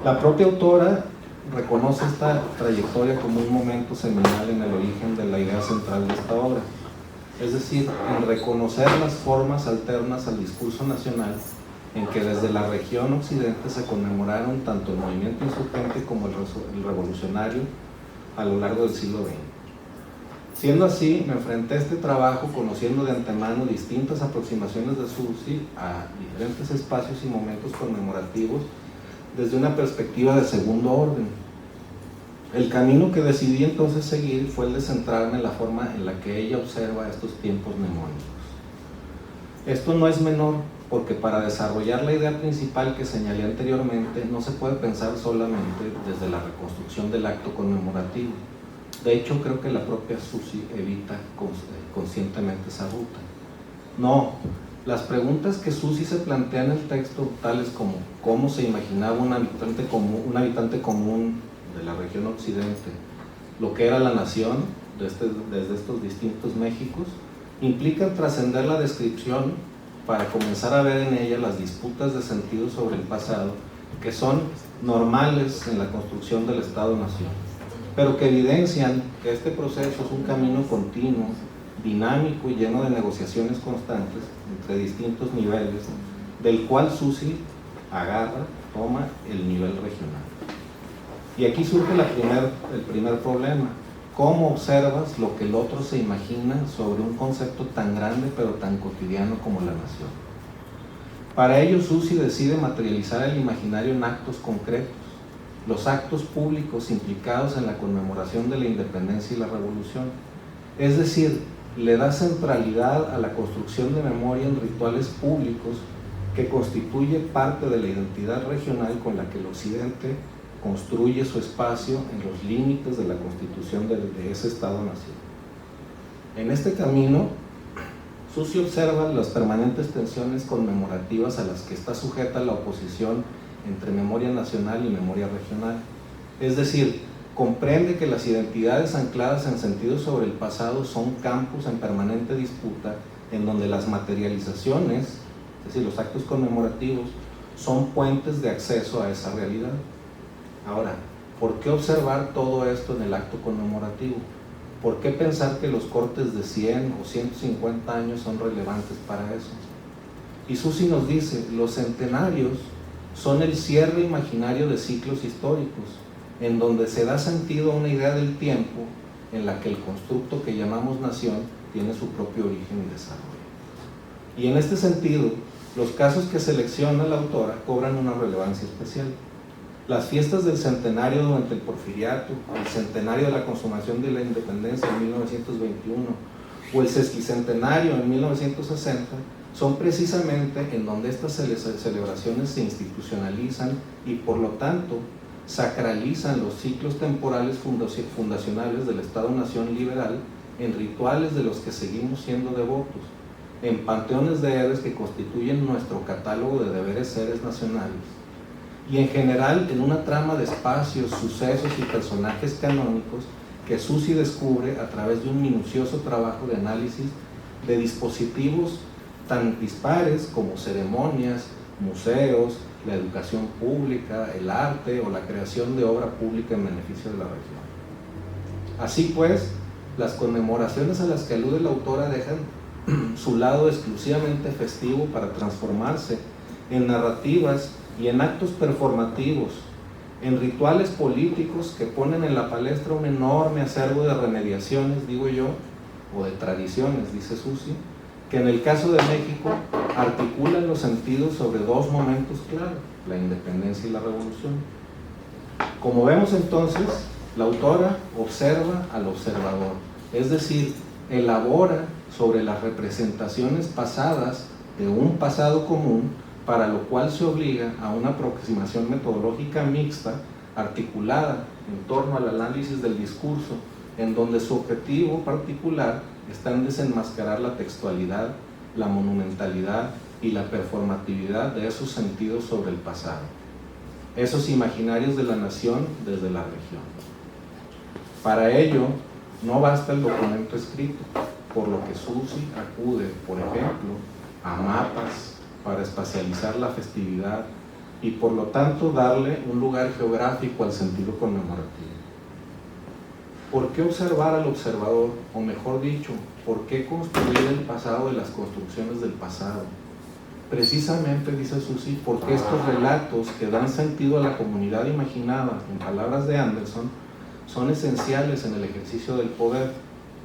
La propia autora reconoce esta trayectoria como un momento seminal en el origen de la idea central de esta obra, es decir, en reconocer las formas alternas al discurso nacional en que desde la región occidente se conmemoraron tanto el movimiento insurgente como el revolucionario a lo largo del siglo XX. Siendo así, me enfrenté a este trabajo conociendo de antemano distintas aproximaciones de Susy a diferentes espacios y momentos conmemorativos desde una perspectiva de segundo orden. El camino que decidí entonces seguir fue el de centrarme en la forma en la que ella observa estos tiempos mnemónicos. Esto no es menor, porque para desarrollar la idea principal que señalé anteriormente no se puede pensar solamente desde la reconstrucción del acto conmemorativo. De hecho, creo que la propia Susy evita conscientemente esa ruta. No, las preguntas que Susy se plantea en el texto, tales como cómo se imaginaba un habitante común de la región occidente, lo que era la nación desde estos distintos Méxicos, implican trascender la descripción para comenzar a ver en ella las disputas de sentido sobre el pasado que son normales en la construcción del Estado-Nación, pero que evidencian que este proceso es un camino continuo, dinámico y lleno de negociaciones constantes entre distintos niveles, del cual Susy toma el nivel regional. Y aquí surge el primer problema. ¿Cómo observas lo que el otro se imagina sobre un concepto tan grande pero tan cotidiano como la nación? Para ello, Susy decide materializar el imaginario en actos concretos, los actos públicos implicados en la conmemoración de la independencia y la revolución. Es decir, le da centralidad a la construcción de memoria en rituales públicos que constituye parte de la identidad regional con la que el occidente construye su espacio en los límites de la constitución de ese Estado-Nación. En este camino, Susy observa las permanentes tensiones conmemorativas a las que está sujeta la oposición entre memoria nacional y memoria regional. Es decir, comprende que las identidades ancladas en sentido sobre el pasado son campos en permanente disputa, en donde las materializaciones, es decir, los actos conmemorativos, son puentes de acceso a esa realidad. Ahora, ¿por qué observar todo esto en el acto conmemorativo? ¿Por qué pensar que los cortes de 100 o 150 años son relevantes para eso? Y Susy nos dice, los centenarios son el cierre imaginario de ciclos históricos, en donde se da sentido a una idea del tiempo en la que el constructo que llamamos nación tiene su propio origen y desarrollo. Y en este sentido, los casos que selecciona la autora cobran una relevancia especial. Las fiestas del centenario durante el Porfiriato, el centenario de la consumación de la independencia en 1921 o el sesquicentenario en 1960 son precisamente en donde estas celebraciones se institucionalizan y por lo tanto sacralizan los ciclos temporales fundacionales del Estado-Nación liberal en rituales de los que seguimos siendo devotos, en panteones de héroes que constituyen nuestro catálogo de deberes seres nacionales, y en general en una trama de espacios, sucesos y personajes canónicos que Susy descubre a través de un minucioso trabajo de análisis de dispositivos tan dispares como ceremonias, museos, la educación pública, el arte o la creación de obra pública en beneficio de la región. Así pues, las conmemoraciones a las que alude la autora dejan su lado exclusivamente festivo para transformarse en narrativas y en actos performativos, en rituales políticos que ponen en la palestra un enorme acervo de remediaciones, digo yo, o de tradiciones, dice Susy, que en el caso de México articulan los sentidos sobre dos momentos claros, la independencia y la revolución. Como vemos entonces, la autora observa al observador, es decir, elabora sobre las representaciones pasadas de un pasado común, para lo cual se obliga a una aproximación metodológica mixta, articulada en torno al análisis del discurso, en donde su objetivo particular está en desenmascarar la textualidad, la monumentalidad y la performatividad de esos sentidos sobre el pasado, esos imaginarios de la nación desde la región. Para ello, no basta el documento escrito, por lo que Susy acude, por ejemplo, a mapas para espacializar la festividad, y por lo tanto darle un lugar geográfico al sentido conmemorativo. ¿Por qué observar al observador? O mejor dicho, ¿por qué construir el pasado de las construcciones del pasado? Precisamente, dice Susi, porque estos relatos que dan sentido a la comunidad imaginada, en palabras de Anderson, son esenciales en el ejercicio del poder.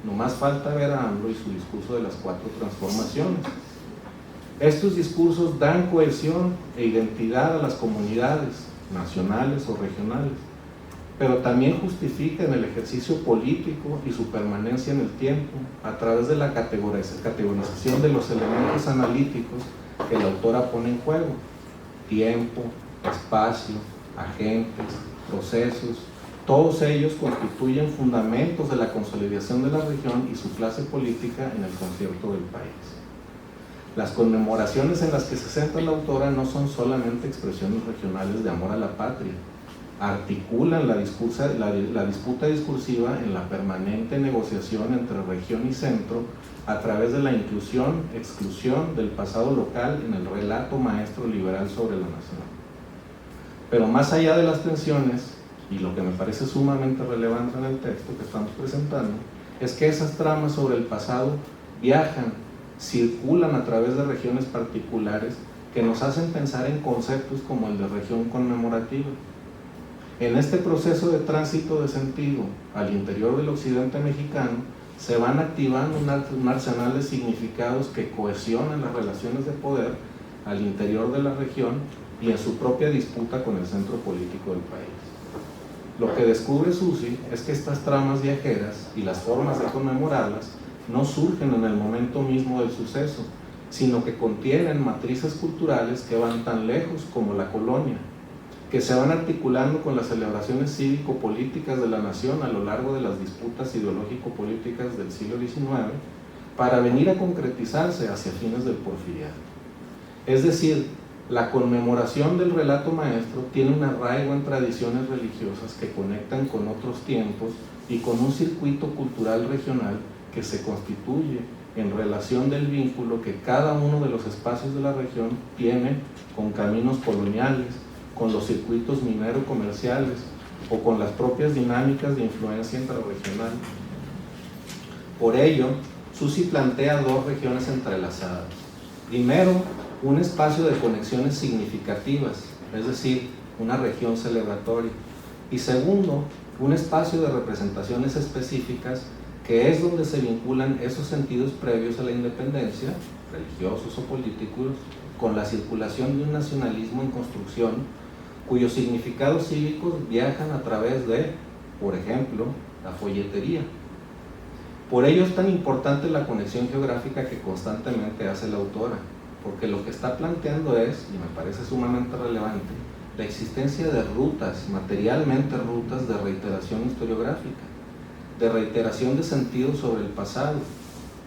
No más falta ver a AMLO y su discurso de las 4 transformaciones. Estos discursos dan cohesión e identidad a las comunidades nacionales o regionales, pero también justifican el ejercicio político y su permanencia en el tiempo a través de la categorización de los elementos analíticos que la autora pone en juego: tiempo, espacio, agentes, procesos. Todos ellos constituyen fundamentos de la consolidación de la región y su clase política en el concierto del país. Las conmemoraciones en las que se centra la autora no son solamente expresiones regionales de amor a la patria, articulan la disputa discursiva en la permanente negociación entre región y centro a través de la inclusión, exclusión del pasado local en el relato maestro liberal sobre la nación. Pero más allá de las tensiones, y lo que me parece sumamente relevante en el texto que estamos presentando, es que esas tramas sobre el pasado viajan, circulan a través de regiones particulares que nos hacen pensar en conceptos como el de región conmemorativa. En este proceso de tránsito de sentido al interior del occidente mexicano, se van activando un arsenal de significados que cohesionan las relaciones de poder al interior de la región y en su propia disputa con el centro político del país. Lo que descubre Susi es que estas tramas viajeras y las formas de conmemorarlas no surgen en el momento mismo del suceso, sino que contienen matrices culturales que van tan lejos como la colonia, que se van articulando con las celebraciones cívico-políticas de la nación a lo largo de las disputas ideológico-políticas del siglo XIX, para venir a concretizarse hacia fines del porfiriato. Es decir, la conmemoración del relato maestro tiene un arraigo en tradiciones religiosas que conectan con otros tiempos y con un circuito cultural regional que se constituye en relación del vínculo que cada uno de los espacios de la región tiene con caminos coloniales, con los circuitos minero-comerciales o con las propias dinámicas de influencia intrarregional. Por ello, Susi plantea 2 regiones entrelazadas. Primero, un espacio de conexiones significativas, es decir, una región celebratoria. Y segundo, un espacio de representaciones específicas, que es donde se vinculan esos sentidos previos a la independencia, religiosos o políticos, con la circulación de un nacionalismo en construcción, cuyos significados cívicos viajan a través de, por ejemplo, la folletería. Por ello es tan importante la conexión geográfica que constantemente hace la autora, porque lo que está planteando es, y me parece sumamente relevante, la existencia de rutas, materialmente rutas de reiteración historiográfica, de reiteración de sentido sobre el pasado,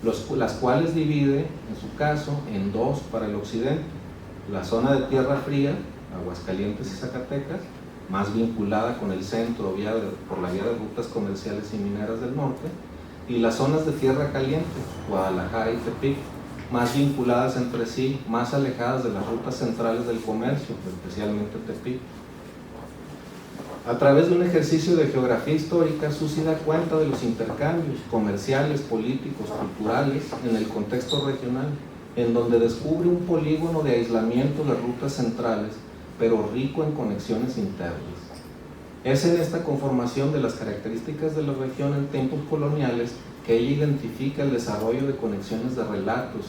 las cuales divide, en su caso, en 2 para el occidente: la zona de Tierra Fría, Aguascalientes y Zacatecas, más vinculada con el centro por la vía de rutas comerciales y mineras del norte, y las zonas de Tierra Caliente, Guadalajara y Tepic, más vinculadas entre sí, más alejadas de las rutas centrales del comercio, especialmente Tepic. A través de un ejercicio de geografía histórica, Susi da cuenta de los intercambios comerciales, políticos, culturales en el contexto regional, en donde descubre un polígono de aislamiento de rutas centrales, pero rico en conexiones internas. Es en esta conformación de las características de la región en tiempos coloniales que ella identifica el desarrollo de conexiones de relatos,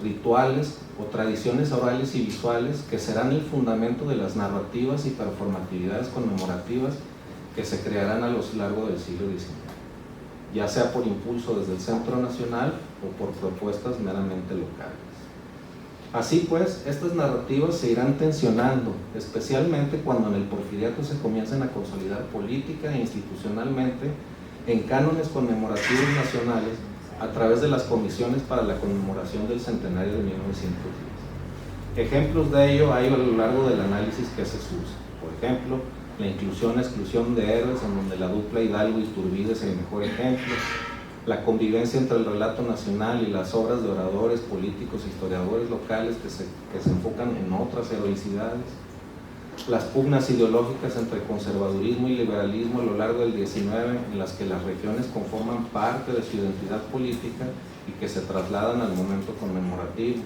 rituales o tradiciones orales y visuales que serán el fundamento de las narrativas y performatividades conmemorativas que se crearán a lo largo del siglo XIX, ya sea por impulso desde el Centro Nacional o por propuestas meramente locales. Así pues, estas narrativas se irán tensionando, especialmente cuando en el porfiriato se comiencen a consolidar política e institucionalmente en cánones conmemorativos nacionales a través de las comisiones para la conmemoración del centenario de 1910. Ejemplos de ello hay a lo largo del análisis que hace Susi. Por ejemplo, la inclusión-exclusión de héroes, en donde la dupla Hidalgo y Iturbide es el mejor ejemplo, la convivencia entre el relato nacional y las obras de oradores, políticos e historiadores locales que se enfocan en otras heroicidades, las pugnas ideológicas entre conservadurismo y liberalismo a lo largo del XIX, en las que las regiones conforman parte de su identidad política y que se trasladan al momento conmemorativo,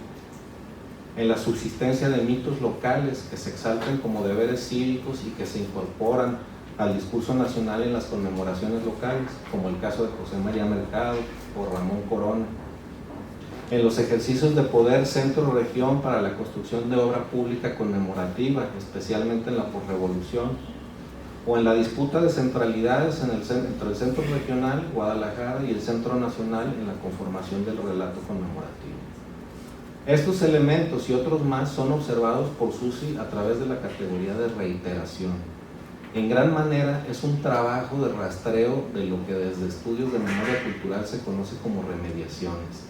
en la subsistencia de mitos locales que se exaltan como deberes cívicos y que se incorporan al discurso nacional en las conmemoraciones locales, como el caso de José María Mercado o Ramón Corona, en los ejercicios de poder centro-región para la construcción de obra pública conmemorativa, especialmente en la posrevolución, o en la disputa de centralidades entre el centro regional, Guadalajara, y el centro nacional en la conformación del relato conmemorativo. Estos elementos y otros más son observados por Susi a través de la categoría de reiteración. En gran manera es un trabajo de rastreo de lo que desde estudios de memoria cultural se conoce como remediaciones.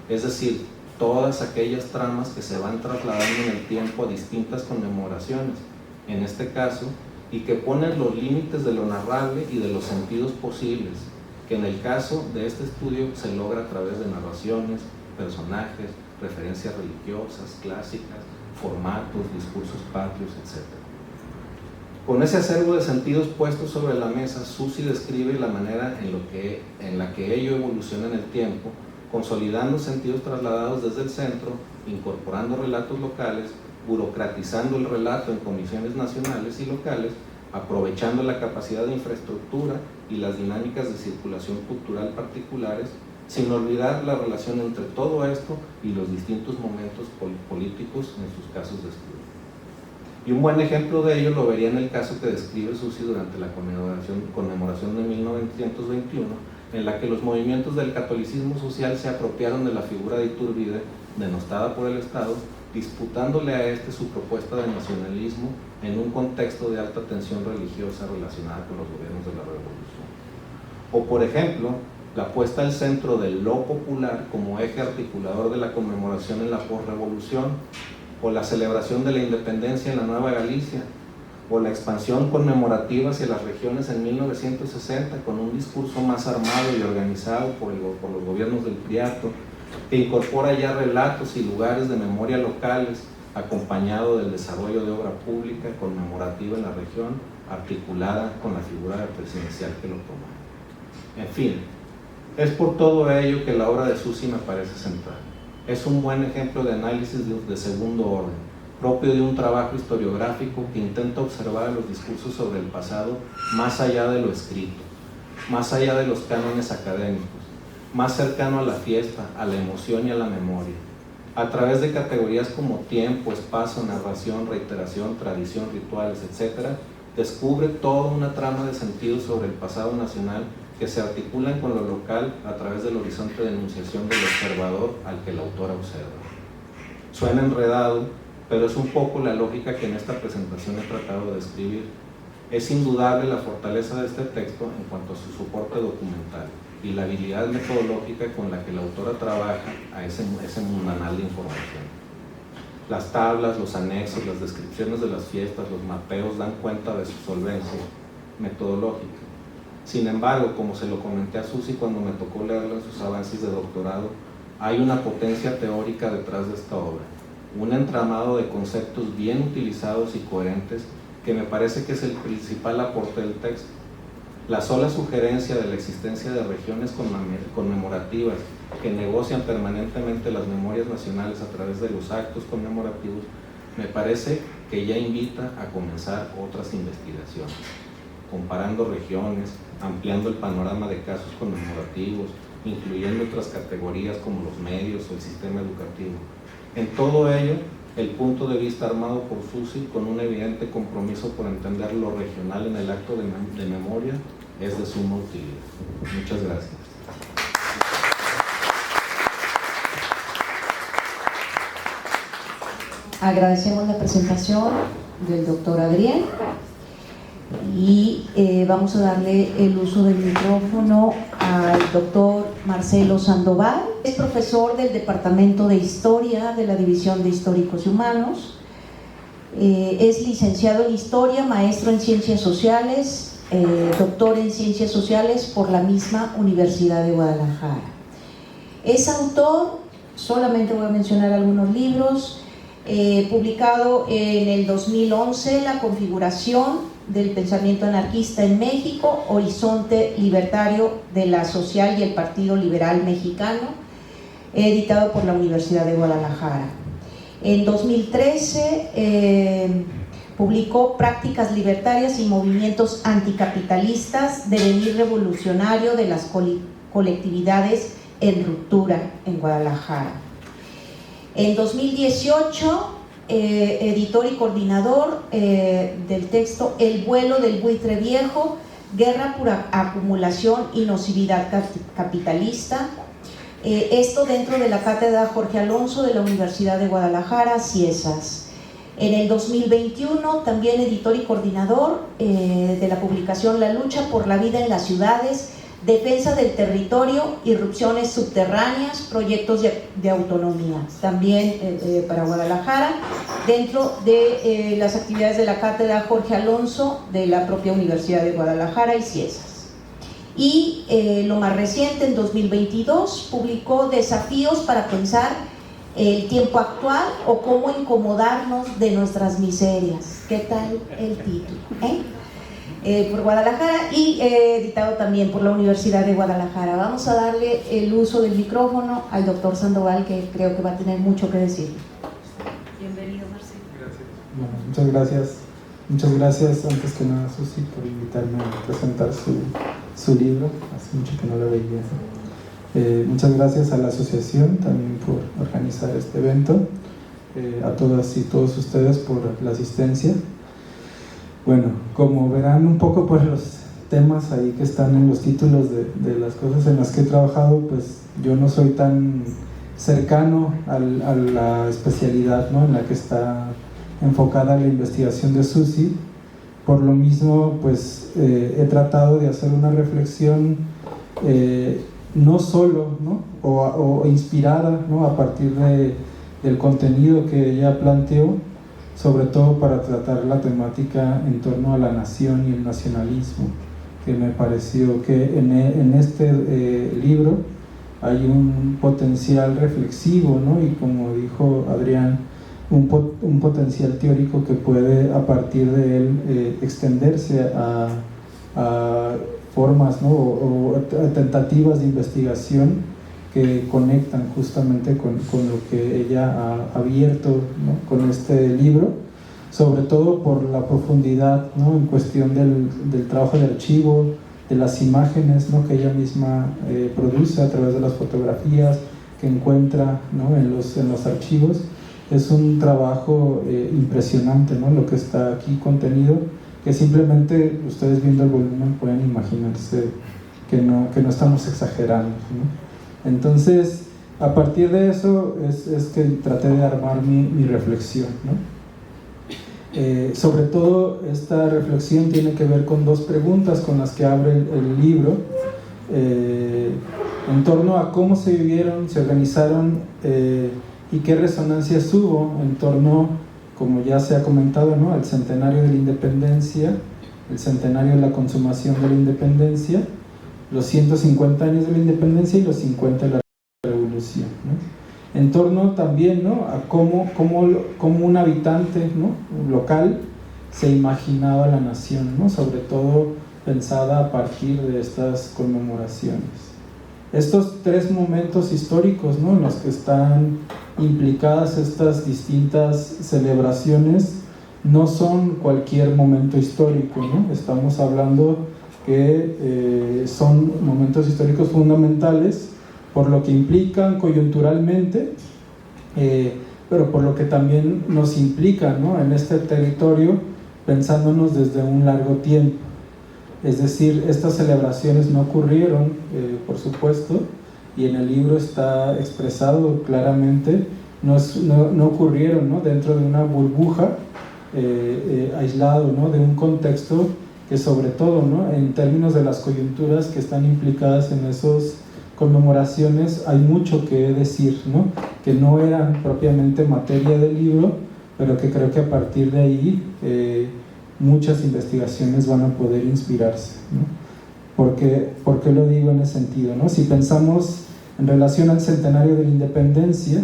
Es decir, todas aquellas tramas que se van trasladando en el tiempo a distintas conmemoraciones, en este caso, y que ponen los límites de lo narrable y de los sentidos posibles, que en el caso de este estudio se logra a través de narraciones, personajes, referencias religiosas, clásicas, formatos, discursos patrios, etc. Con ese acervo de sentidos puestos sobre la mesa, Susi describe la manera en la que ello evoluciona en el tiempo, consolidando sentidos trasladados desde el centro, incorporando relatos locales, burocratizando el relato en comisiones nacionales y locales, aprovechando la capacidad de infraestructura y las dinámicas de circulación cultural particulares, sin olvidar la relación entre todo esto y los distintos momentos políticos en sus casos de estudio. Y un buen ejemplo de ello lo vería en el caso que describe Susi durante la conmemoración de 1921, en la que los movimientos del catolicismo social se apropiaron de la figura de Iturbide, denostada por el Estado, disputándole a este su propuesta de nacionalismo en un contexto de alta tensión religiosa relacionada con los gobiernos de la Revolución. O, por ejemplo, la puesta al centro de lo popular como eje articulador de la conmemoración en la posrevolución, o la celebración de la independencia en la Nueva Galicia, o la expansión conmemorativa hacia las regiones en 1960 con un discurso más armado y organizado por los gobiernos del Priato, que incorpora ya relatos y lugares de memoria locales, acompañado del desarrollo de obra pública conmemorativa en la región, articulada con la figura presidencial que lo toma. En fin, es por todo ello que la obra de Susi me parece central. Es un buen ejemplo de análisis de segundo orden, propio de un trabajo historiográfico que intenta observar los discursos sobre el pasado más allá de lo escrito, más allá de los cánones académicos, más cercano a la fiesta, a la emoción y a la memoria, a través de categorías como tiempo, espacio, narración, reiteración, tradición, rituales, etc., descubre toda una trama de sentidos sobre el pasado nacional que se articulan con lo local a través del horizonte de enunciación del observador al que la autora observa. Suena enredado, pero es un poco la lógica que en esta presentación he tratado de describir. Es indudable la fortaleza de este texto en cuanto a su soporte documental y la habilidad metodológica con la que la autora trabaja a ese mundanal de información. Las tablas, los anexos, las descripciones de las fiestas, los mapeos dan cuenta de su solvencia metodológica. Sin embargo, como se lo comenté a Susi cuando me tocó leerlo en sus avances de doctorado, hay una potencia teórica detrás de esta obra, un entramado de conceptos bien utilizados y coherentes que me parece que es el principal aporte del texto. La sola sugerencia de la existencia de regiones conmemorativas que negocian permanentemente las memorias nacionales a través de los actos conmemorativos me parece que ya invita a comenzar otras investigaciones, comparando regiones, ampliando el panorama de casos conmemorativos, incluyendo otras categorías como los medios o el sistema educativo. En todo ello, el punto de vista armado por Susi, con un evidente compromiso por entender lo regional en el acto de memoria, es de suma utilidad. Muchas gracias. Agradecemos la presentación del doctor Adrián y vamos a darle el uso del micrófono al doctor Marcelo Sandoval. Es profesor del Departamento de Historia de la División de Históricos y Humanos. Es licenciado en Historia, maestro en Ciencias Sociales, doctor en Ciencias Sociales por la misma Universidad de Guadalajara. Es autor, solamente voy a mencionar algunos libros, publicado en el 2011, La configuración del pensamiento anarquista en México, Horizonte Libertario de la Social y el Partido Liberal Mexicano, editado por la Universidad de Guadalajara. En 2013 publicó Prácticas libertarias y movimientos anticapitalistas, devenir revolucionario de las colectividades en ruptura en Guadalajara. En 2018, editor y coordinador del texto El vuelo del buitre viejo, guerra por acumulación y nocividad capitalista. Esto dentro de la cátedra Jorge Alonso de la Universidad de Guadalajara, Ciesas. En el 2021, también editor y coordinador de la publicación La lucha por la vida en las ciudades, defensa del territorio, irrupciones subterráneas, proyectos de autonomía, también para Guadalajara, dentro de las actividades de la cátedra Jorge Alonso de la propia Universidad de Guadalajara y Ciesas. Y lo más reciente, en 2022, publicó Desafíos para pensar el tiempo actual o cómo incomodarnos de nuestras miserias. ¿Qué tal el título? Por Guadalajara y editado también por la Universidad de Guadalajara. Vamos a darle el uso del micrófono al doctor Sandoval, que creo que va a tener mucho que decir. Bienvenido, Marcelo. Gracias. Bueno, muchas gracias. Muchas gracias, antes que nada, Susi, por invitarme a presentar su libro. Hace mucho que no lo veía. Muchas gracias a la asociación también por organizar este evento. A todas y todos ustedes por la asistencia. Bueno, como verán un poco por los temas ahí que están en los títulos de las cosas en las que he trabajado, pues yo no soy tan cercano a la especialidad, ¿no?, en la que está enfocada la investigación de Susi. Por lo mismo, pues he tratado de hacer una reflexión no solo, ¿no?, o inspirada, ¿no?, a partir del contenido que ella planteó, sobre todo para tratar la temática en torno a la nación y el nacionalismo, que me pareció que en este libro hay un potencial reflexivo, ¿no?, y como dijo Adrián, un potencial teórico que puede a partir de él extenderse a formas, ¿no?, o tentativas de investigación que conectan justamente con lo que ella ha abierto, ¿no?, con este libro, sobre todo por la profundidad, ¿no?, en cuestión del trabajo de archivo, de las imágenes, ¿no?, que ella misma produce a través de las fotografías que encuentra, ¿no?, en los archivos. Es un trabajo impresionante, ¿no?, lo que está aquí contenido, que simplemente ustedes viendo el volumen pueden imaginarse que no estamos exagerando, ¿no? Entonces, a partir de eso es que traté de armar mi reflexión, ¿no? Sobre todo, esta reflexión tiene que ver con dos preguntas con las que abre el libro, en torno a cómo se vivieron, se organizaron y qué resonancias hubo en torno, como ya se ha comentado, ¿no?, al centenario de la independencia, el centenario de la consumación de la independencia, los 150 años de la independencia y los 50 de la revolución, ¿no? En torno también, ¿no?, a cómo un habitante, ¿no?, local se imaginaba la nación, ¿no?, sobre todo pensada a partir de estas conmemoraciones. Estos tres momentos históricos, ¿no?, en los que están implicadas estas distintas celebraciones no son cualquier momento histórico, ¿no? Estamos hablando que son momentos históricos fundamentales por lo que implican coyunturalmente, pero por lo que también nos implican, ¿no?, en este territorio, pensándonos desde un largo tiempo. Es decir, estas celebraciones no ocurrieron, por supuesto, y en el libro está expresado claramente, no ocurrieron, ¿no?, dentro de una burbuja, aislado, ¿no?, de un contexto que sobre todo, ¿no?, en términos de las coyunturas que están implicadas en esas conmemoraciones, hay mucho que decir, ¿no?, que no eran propiamente materia del libro, pero que creo que a partir de ahí muchas investigaciones van a poder inspirarse, ¿no? ¿Por qué lo digo en ese sentido, ¿no? Si pensamos en relación al centenario de la independencia,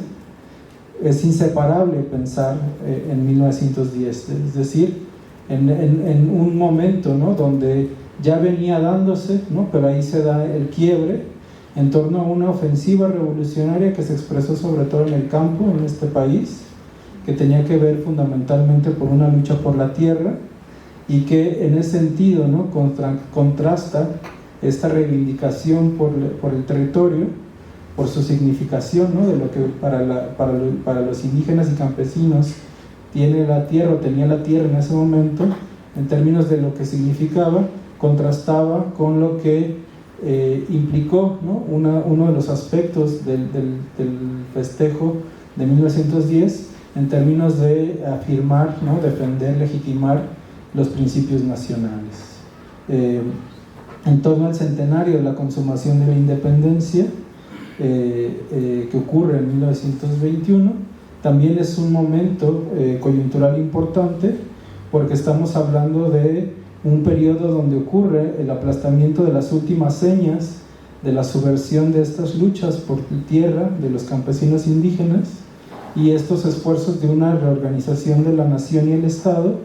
es inseparable pensar en 1910, es decir, en un momento, ¿no?, donde ya venía dándose, ¿no?, pero ahí se da el quiebre en torno a una ofensiva revolucionaria que se expresó sobre todo en el campo, en este país, que tenía que ver fundamentalmente por una lucha por la tierra, y que en ese sentido, ¿no?, contrasta esta reivindicación por el territorio, por su significación, ¿no?, de lo que para los indígenas y campesinos tiene la tierra, o tenía la tierra en ese momento, en términos de lo que significaba, contrastaba con lo que implicó, ¿no?, uno de los aspectos del festejo de 1910, en términos de afirmar, ¿no?, defender, legitimar los principios nacionales. En torno al centenario de la consumación de la independencia, que ocurre en 1921, también es un momento coyuntural importante, porque estamos hablando de un periodo donde ocurre el aplastamiento de las últimas señas de la subversión de estas luchas por tierra de los campesinos indígenas, y estos esfuerzos de una reorganización de la nación y el Estado,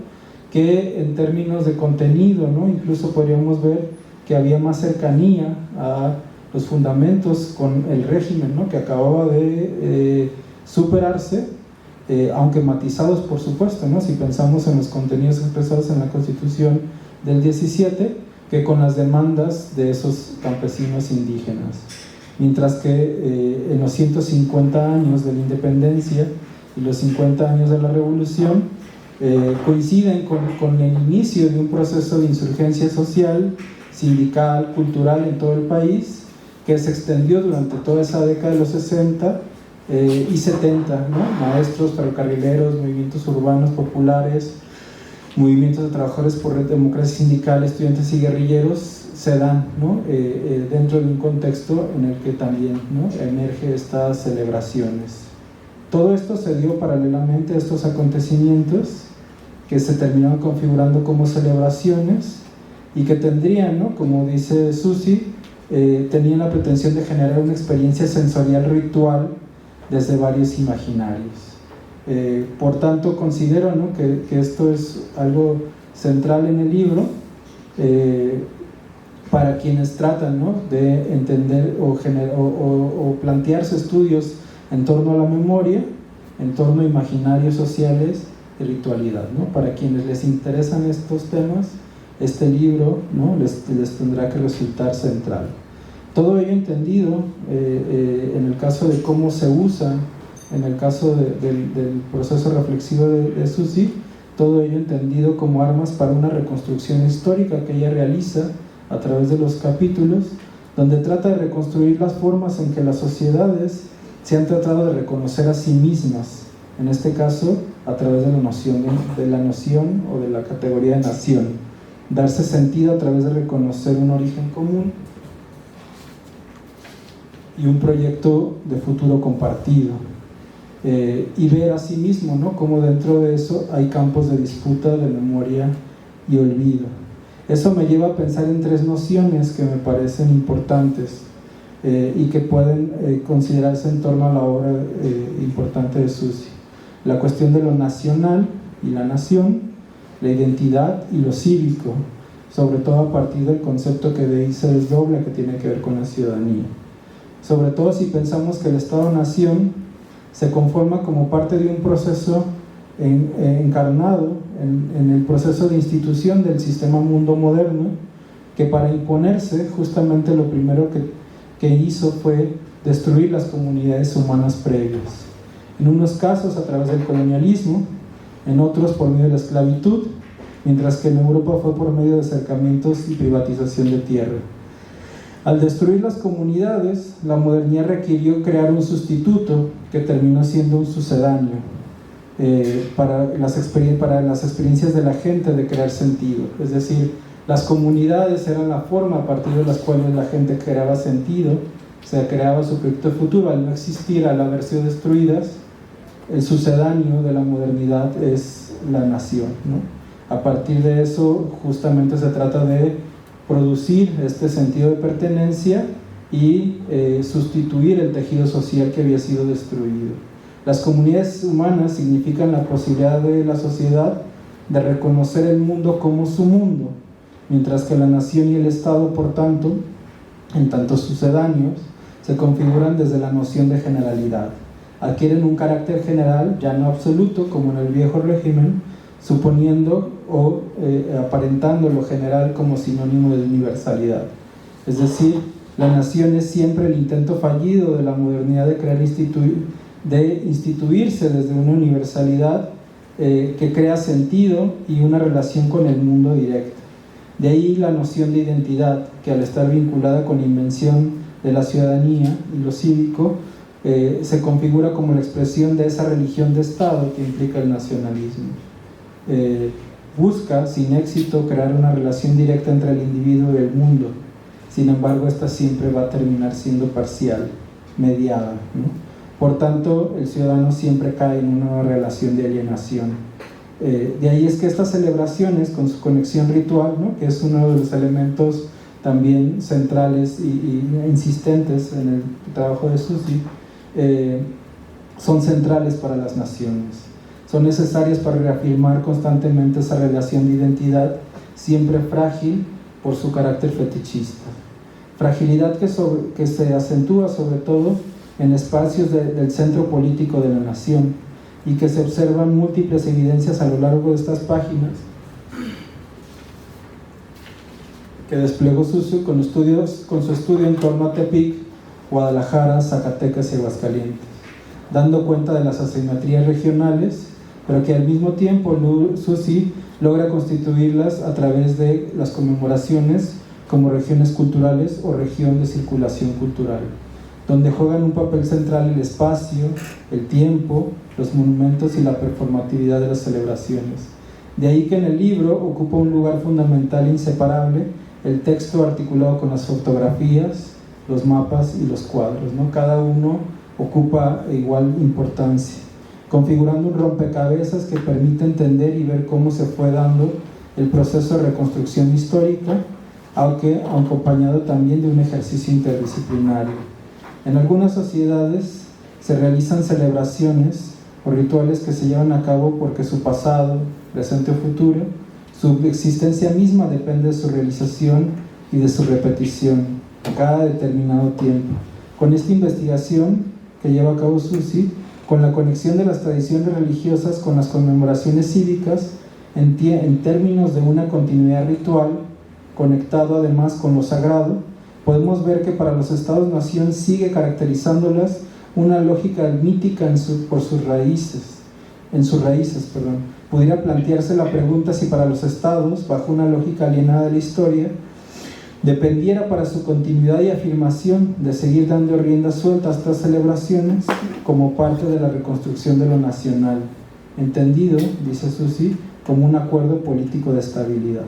que en términos de contenido, ¿no?, incluso podríamos ver que había más cercanía a los fundamentos con el régimen, ¿no?, que acababa de superarse, aunque matizados por supuesto, ¿no?, si pensamos en los contenidos expresados en la Constitución del 17, que con las demandas de esos campesinos indígenas. Mientras que en los 150 años de la independencia y los 50 años de la revolución coinciden con el inicio de un proceso de insurgencia social, sindical, cultural en todo el país, que se extendió durante toda esa década de los 60 y 70, ¿no?, maestros, ferrocarrileros, movimientos urbanos populares, movimientos de trabajadores por democracia sindical, estudiantes y guerrilleros se dan, ¿no?, dentro de un contexto en el que también, ¿no?, emerge estas celebraciones. Todo esto se dio paralelamente a estos acontecimientos que se terminaron configurando como celebraciones y que tendrían, ¿no?, como dice Susi, tenían la pretensión de generar una experiencia sensorial ritual desde varios imaginarios. Por tanto, considero, ¿no?, que esto es algo central en el libro, para quienes tratan, ¿no?, de entender o plantearse estudios en torno a la memoria, en torno a imaginarios sociales y ritualidad, ¿no? Para quienes les interesan estos temas, este libro, ¿no?, les tendrá que resultar central. Todo ello entendido en el caso de cómo se usa, en el caso del proceso reflexivo de Susi, todo ello entendido como armas para una reconstrucción histórica que ella realiza a través de los capítulos, donde trata de reconstruir las formas en que las sociedades se han tratado de reconocer a sí mismas, en este caso a través de la noción o de la categoría de nación, darse sentido a través de reconocer un origen común y un proyecto de futuro compartido, y ver a sí mismo, ¿no?, cómo dentro de eso hay campos de disputa, de memoria y olvido. Eso me lleva a pensar en tres nociones que me parecen importantes y que pueden considerarse en torno a la obra importante de Susi: la cuestión de lo nacional y la nación, la identidad y lo cívico, sobre todo a partir del concepto que de ahí se desdobla, que tiene que ver con la ciudadanía. Sobre todo si pensamos que el Estado-Nación se conforma como parte de un proceso encarnado en el proceso de institución del sistema mundo moderno, que para imponerse justamente lo primero que hizo fue destruir las comunidades humanas previas. En unos casos a través del colonialismo, en otros por medio de la esclavitud, mientras que en Europa fue por medio de acercamientos y privatización de tierra. Al destruir las comunidades, la modernidad requirió crear un sustituto que terminó siendo un sucedáneo para las experiencias de la gente de crear sentido. Es decir, las comunidades eran la forma a partir de las cuales la gente creaba sentido, se creaba su proyecto futuro. Al no existir, al haber sido destruidas, el sucedáneo de la modernidad es la nación, ¿no? A partir de eso justamente se trata de producir este sentido de pertenencia y sustituir el tejido social que había sido destruido. Las comunidades humanas significan la posibilidad de la sociedad de reconocer el mundo como su mundo, mientras que la nación y el Estado, por tanto, en tanto sucedáneos, se configuran desde la noción de generalidad. Adquieren un carácter general, ya no absoluto, como en el viejo régimen, suponiendo o aparentando lo general como sinónimo de universalidad. Es decir, la nación es siempre el intento fallido de la modernidad de crear de instituirse desde una universalidad que crea sentido y una relación con el mundo directa. De ahí la noción de identidad, que al estar vinculada con la invención de la ciudadanía y lo cívico, se configura como la expresión de esa religión de Estado que implica el nacionalismo. Busca, sin éxito, crear una relación directa entre el individuo y el mundo. Sin embargo, esta siempre va a terminar siendo parcial, mediada, ¿no? Por tanto, el ciudadano siempre cae en una relación de alienación. De ahí es que estas celebraciones, con su conexión ritual, ¿no?, que es uno de los elementos también centrales e insistentes en el trabajo de Susi, son centrales para las naciones. Son necesarias para reafirmar constantemente esa relación de identidad, siempre frágil por su carácter fetichista. Fragilidad que se acentúa sobre todo en espacios del centro político de la nación, y que se observan múltiples evidencias a lo largo de estas páginas que desplegó Susi con su estudio en torno a Tepic, Guadalajara, Zacatecas y Aguascalientes, dando cuenta de las asimetrías regionales, pero que al mismo tiempo Susi logra constituirlas a través de las conmemoraciones como regiones culturales o región de circulación cultural, donde juegan un papel central el espacio, el tiempo, los monumentos y la performatividad de las celebraciones. De ahí que en el libro ocupa un lugar fundamental e inseparable el texto articulado con las fotografías, los mapas y los cuadros, ¿no? Cada uno ocupa igual importancia, configurando un rompecabezas que permite entender y ver cómo se fue dando el proceso de reconstrucción histórica, aunque acompañado también de un ejercicio interdisciplinario. En algunas sociedades se realizan celebraciones o rituales que se llevan a cabo porque su pasado, presente o futuro, su existencia misma depende de su realización y de su repetición a cada determinado tiempo. Con esta investigación que lleva a cabo Susi, con la conexión de las tradiciones religiosas con las conmemoraciones cívicas, en términos de una continuidad ritual, conectado además con lo sagrado, podemos ver que para los estados-nación sigue caracterizándolas una lógica mítica en sus raíces. Pudiera plantearse la pregunta si para los estados, bajo una lógica alienada de la historia, dependiera para su continuidad y afirmación de seguir dando rienda suelta a estas celebraciones como parte de la reconstrucción de lo nacional, entendido, dice Susi, como un acuerdo político de estabilidad.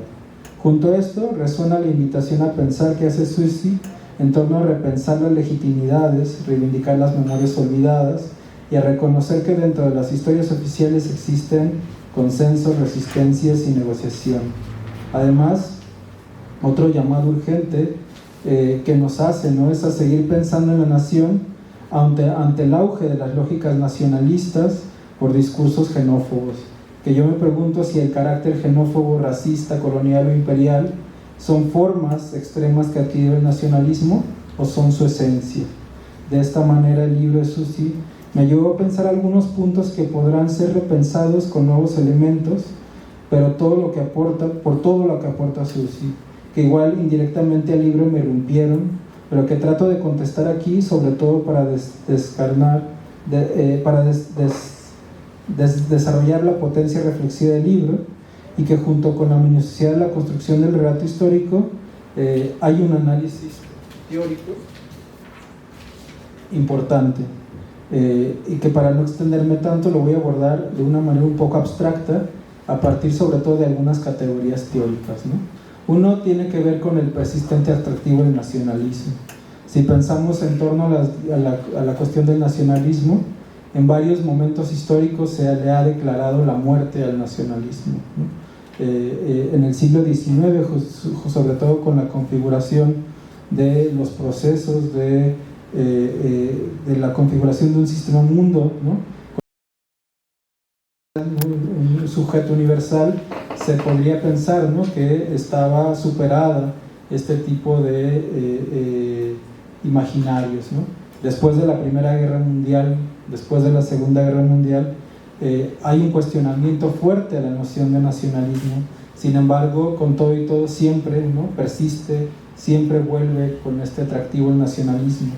Junto a esto, resuena la invitación a pensar que hace Susi en torno a repensar las legitimidades, reivindicar las memorias olvidadas y a reconocer que dentro de las historias oficiales existen consensos, resistencias y negociación. Además, otro llamado urgente que nos hace, ¿no?, es a seguir pensando en la nación ante el auge de las lógicas nacionalistas por discursos xenófobos, que yo me pregunto si el carácter xenófobo, racista, colonial o imperial son formas extremas que adquirió el nacionalismo o son su esencia. De esta manera el libro de Susi me llevó a pensar algunos puntos que podrán ser repensados con nuevos elementos, pero por todo lo que aporta Susi, que igual indirectamente al libro me rompieron, pero que trato de contestar aquí, sobre todo para desarrollar la potencia reflexiva del libro, y que junto con la minuciosidad de la construcción del relato histórico hay un análisis teórico importante, y que para no extenderme tanto lo voy a abordar de una manera un poco abstracta a partir sobre todo de algunas categorías teóricas, ¿no? Uno tiene que ver con el persistente atractivo del nacionalismo. Si pensamos en torno a la cuestión del nacionalismo, en varios momentos históricos se le ha declarado la muerte al nacionalismo, ¿no? En el siglo XIX, sobre todo con la configuración de los procesos de la configuración de un sistema mundo, ¿no?, sujeto universal, se podría pensar, ¿no?, que estaba superada este tipo de imaginarios, ¿no? Después de la Primera Guerra Mundial, después de la Segunda Guerra Mundial, hay un cuestionamiento fuerte a la noción de nacionalismo. Sin embargo, con todo y todo, siempre, ¿no?, persiste, siempre vuelve con este atractivo el nacionalismo.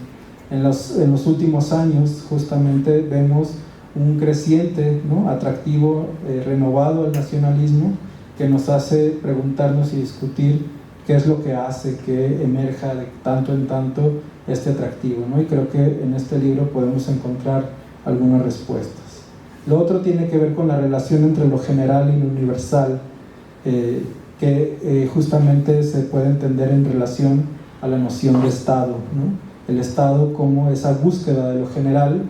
En los últimos años, justamente, vemos un creciente, ¿no?, atractivo, renovado al nacionalismo, que nos hace preguntarnos y discutir qué es lo que hace que emerja de tanto en tanto este atractivo, ¿no? Y creo que en este libro podemos encontrar algunas respuestas. Lo otro tiene que ver con la relación entre lo general y lo universal, que justamente se puede entender en relación a la noción de Estado, ¿no? El Estado como esa búsqueda de lo general,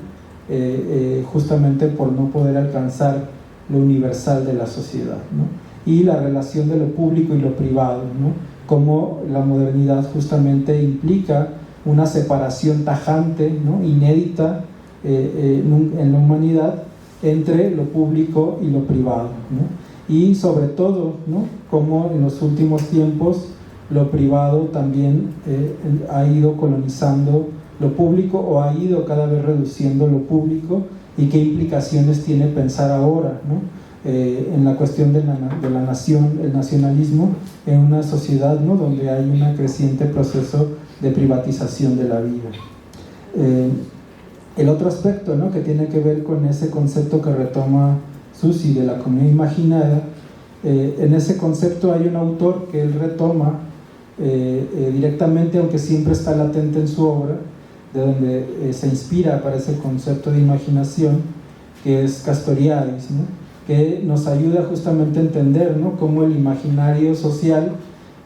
justamente por no poder alcanzar lo universal de la sociedad, ¿no? Y la relación de lo público y lo privado, ¿no? Como la modernidad justamente implica una separación tajante, ¿no?, inédita en la humanidad entre lo público y lo privado, ¿no? Y sobre todo, ¿no?, como en los últimos tiempos lo privado también ha ido colonizando lo público, o ha ido cada vez reduciendo lo público, y qué implicaciones tiene pensar ahora, ¿no?, en la cuestión de la nación, el nacionalismo, en una sociedad, ¿no?, donde hay un creciente proceso de privatización de la vida. El otro aspecto, ¿no?, que tiene que ver con ese concepto que retoma Susi de la comunidad imaginada, en ese concepto hay un autor que él retoma directamente, aunque siempre está latente en su obra, de donde se inspira para ese concepto de imaginación, que es Castoriadis, ¿no?, que nos ayuda justamente a entender, ¿no?, cómo el imaginario social,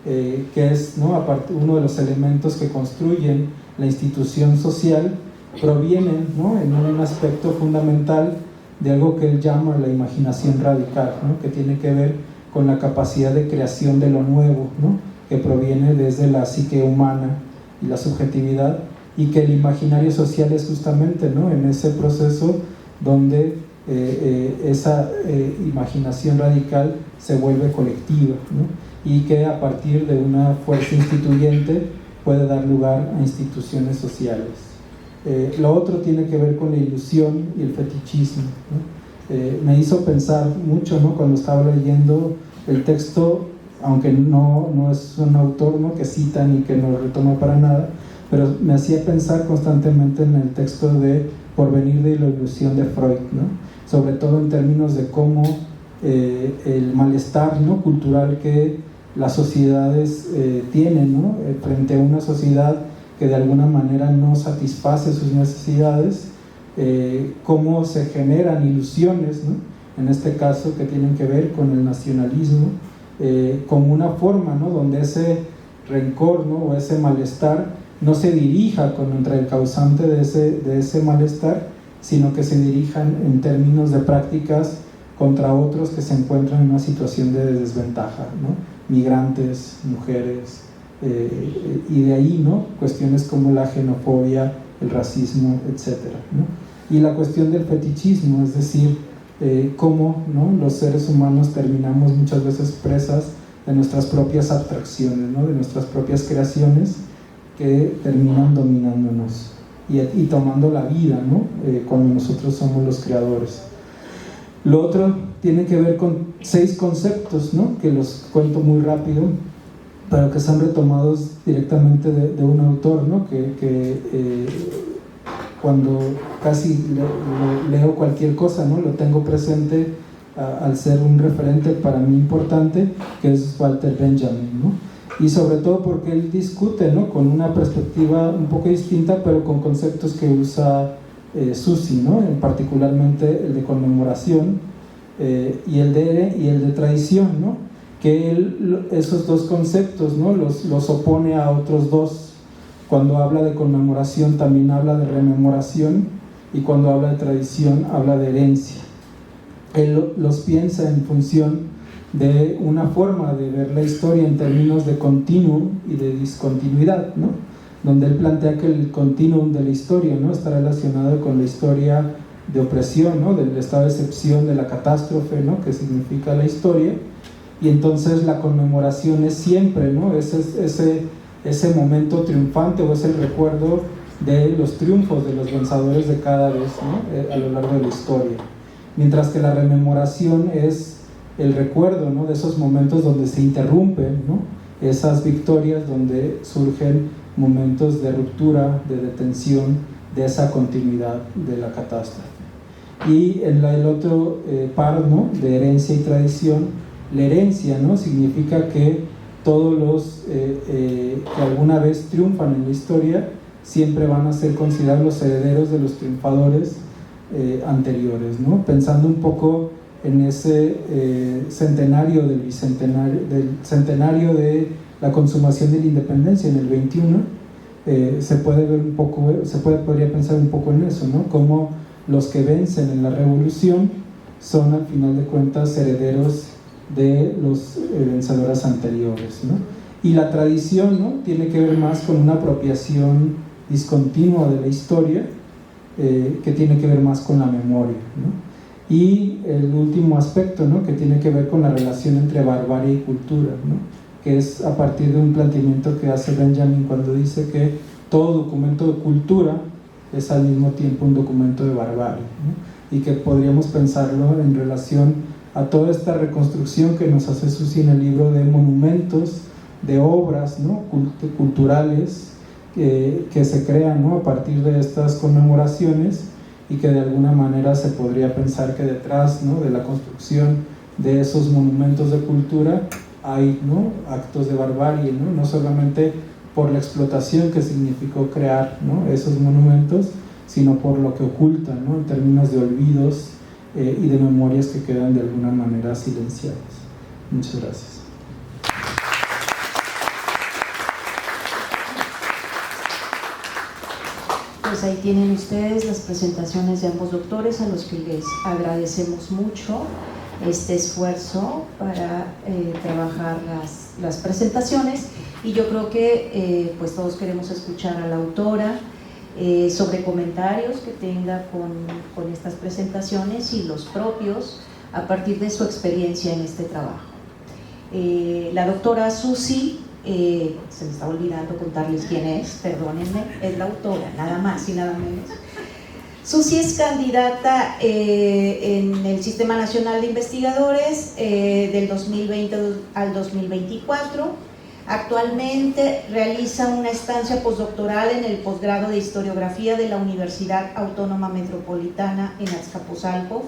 que es, ¿no?, aparte, uno de los elementos que construyen la institución social, provienen, ¿no?, en un aspecto fundamental de algo que él llama la imaginación radical, ¿no?, que tiene que ver con la capacidad de creación de lo nuevo, ¿no?, que proviene desde la psique humana y la subjetividad, y que el imaginario social es justamente, ¿no?, en ese proceso donde esa imaginación radical se vuelve colectiva, ¿no?, y que a partir de una fuerza instituyente puede dar lugar a instituciones sociales. Lo otro tiene que ver con la ilusión y el fetichismo, ¿no? Me hizo pensar mucho, ¿no?, cuando estaba leyendo el texto, aunque no es un autor, ¿no?, que cita ni que no retoma para nada, pero me hacía pensar constantemente en el texto de Porvenir de la ilusión de Freud, ¿no?, sobre todo en términos de cómo el malestar, ¿no?, cultural que las sociedades tienen, ¿no?, frente a una sociedad que de alguna manera no satisface sus necesidades, cómo se generan ilusiones, ¿no?, en este caso que tienen que ver con el nacionalismo, como una forma, ¿no?, donde ese rencor, ¿no?, o ese malestar no se dirija contra el causante de ese malestar, sino que se dirijan en términos de prácticas contra otros que se encuentran en una situación de desventaja, ¿no?, migrantes, mujeres, y de ahí, ¿no?, cuestiones como la xenofobia, el racismo, etcétera, ¿no? Y la cuestión del fetichismo, es decir, cómo, ¿no?, los seres humanos terminamos muchas veces presas de nuestras propias abstracciones, ¿no?, de nuestras propias creaciones, que terminan dominándonos y tomando la vida, ¿no?, cuando nosotros somos los creadores. Lo otro tiene que ver con 6 conceptos, ¿no?, que los cuento muy rápido, pero que son retomados directamente de un autor, ¿no?, que cuando casi leo cualquier cosa, ¿no?, lo tengo presente al ser un referente para mí importante, que es Walter Benjamin, ¿no? Y sobre todo porque él discute, ¿no?, con una perspectiva un poco distinta, pero con conceptos que usa Susi, ¿no?, particularmente el de conmemoración y el de tradición, ¿no?, que él esos dos conceptos, ¿no?, los opone a otros dos. Cuando habla de conmemoración también habla de rememoración, y cuando habla de tradición habla de herencia. Él los piensa en función de una forma de ver la historia en términos de continuum y de discontinuidad, ¿no?, donde él plantea que el continuum de la historia, ¿no?, está relacionado con la historia de opresión, ¿no? Del estado de excepción, de la catástrofe, ¿no? Que significa la historia, y entonces la conmemoración es siempre, ¿no? Ese momento triunfante, o es el recuerdo de los triunfos de los vencedores de cada vez, ¿no? A lo largo de la historia, mientras que la rememoración es el recuerdo, ¿no? De esos momentos donde se interrumpen, ¿no? Esas victorias, donde surgen momentos de ruptura, de detención de esa continuidad de la catástrofe. Y en el otro par, ¿no? De herencia y tradición, la herencia, ¿no? Significa que todos los que alguna vez triunfan en la historia siempre van a ser considerados los herederos de los triunfadores anteriores, ¿no? Pensando un poco en ese centenario del bicentenario, del centenario de la consumación de la independencia en el 21, se puede ver un poco, podría pensar un poco en eso, ¿no? Como los que vencen en la revolución son al final de cuentas herederos de los vencedores anteriores, ¿no? Y la tradición, ¿no? Tiene que ver más con una apropiación discontinua de la historia, que tiene que ver más con la memoria, ¿no? Y el último aspecto, ¿no? Que tiene que ver con la relación entre barbarie y cultura, ¿no? Que es a partir de un planteamiento que hace Benjamin cuando dice que todo documento de cultura es al mismo tiempo un documento de barbarie, ¿no? Y que podríamos pensarlo en relación a toda esta reconstrucción que nos hace Susi en el libro de monumentos, de obras, ¿no? Culturales que se crean, ¿no? A partir de estas conmemoraciones, y que de alguna manera se podría pensar que detrás, ¿no? De la construcción de esos monumentos de cultura hay, ¿no? Actos de barbarie, ¿no? No solamente por la explotación que significó crear, ¿no? Esos monumentos, sino por lo que ocultan, ¿no? En términos de olvidos y de memorias que quedan de alguna manera silenciadas. Muchas gracias. Pues ahí tienen ustedes las presentaciones de ambos doctores, a los que les agradecemos mucho este esfuerzo para trabajar las presentaciones, y yo creo que pues todos queremos escuchar a la autora sobre comentarios que tenga con estas presentaciones y los propios a partir de su experiencia en este trabajo. La doctora Susi, se me está olvidando contarles quién es, perdónenme, es la autora, nada más y nada menos. Susi es candidata en el Sistema Nacional de Investigadores del 2020 al 2024. Actualmente realiza una estancia postdoctoral en el posgrado de Historiografía de la Universidad Autónoma Metropolitana en Azcapotzalco,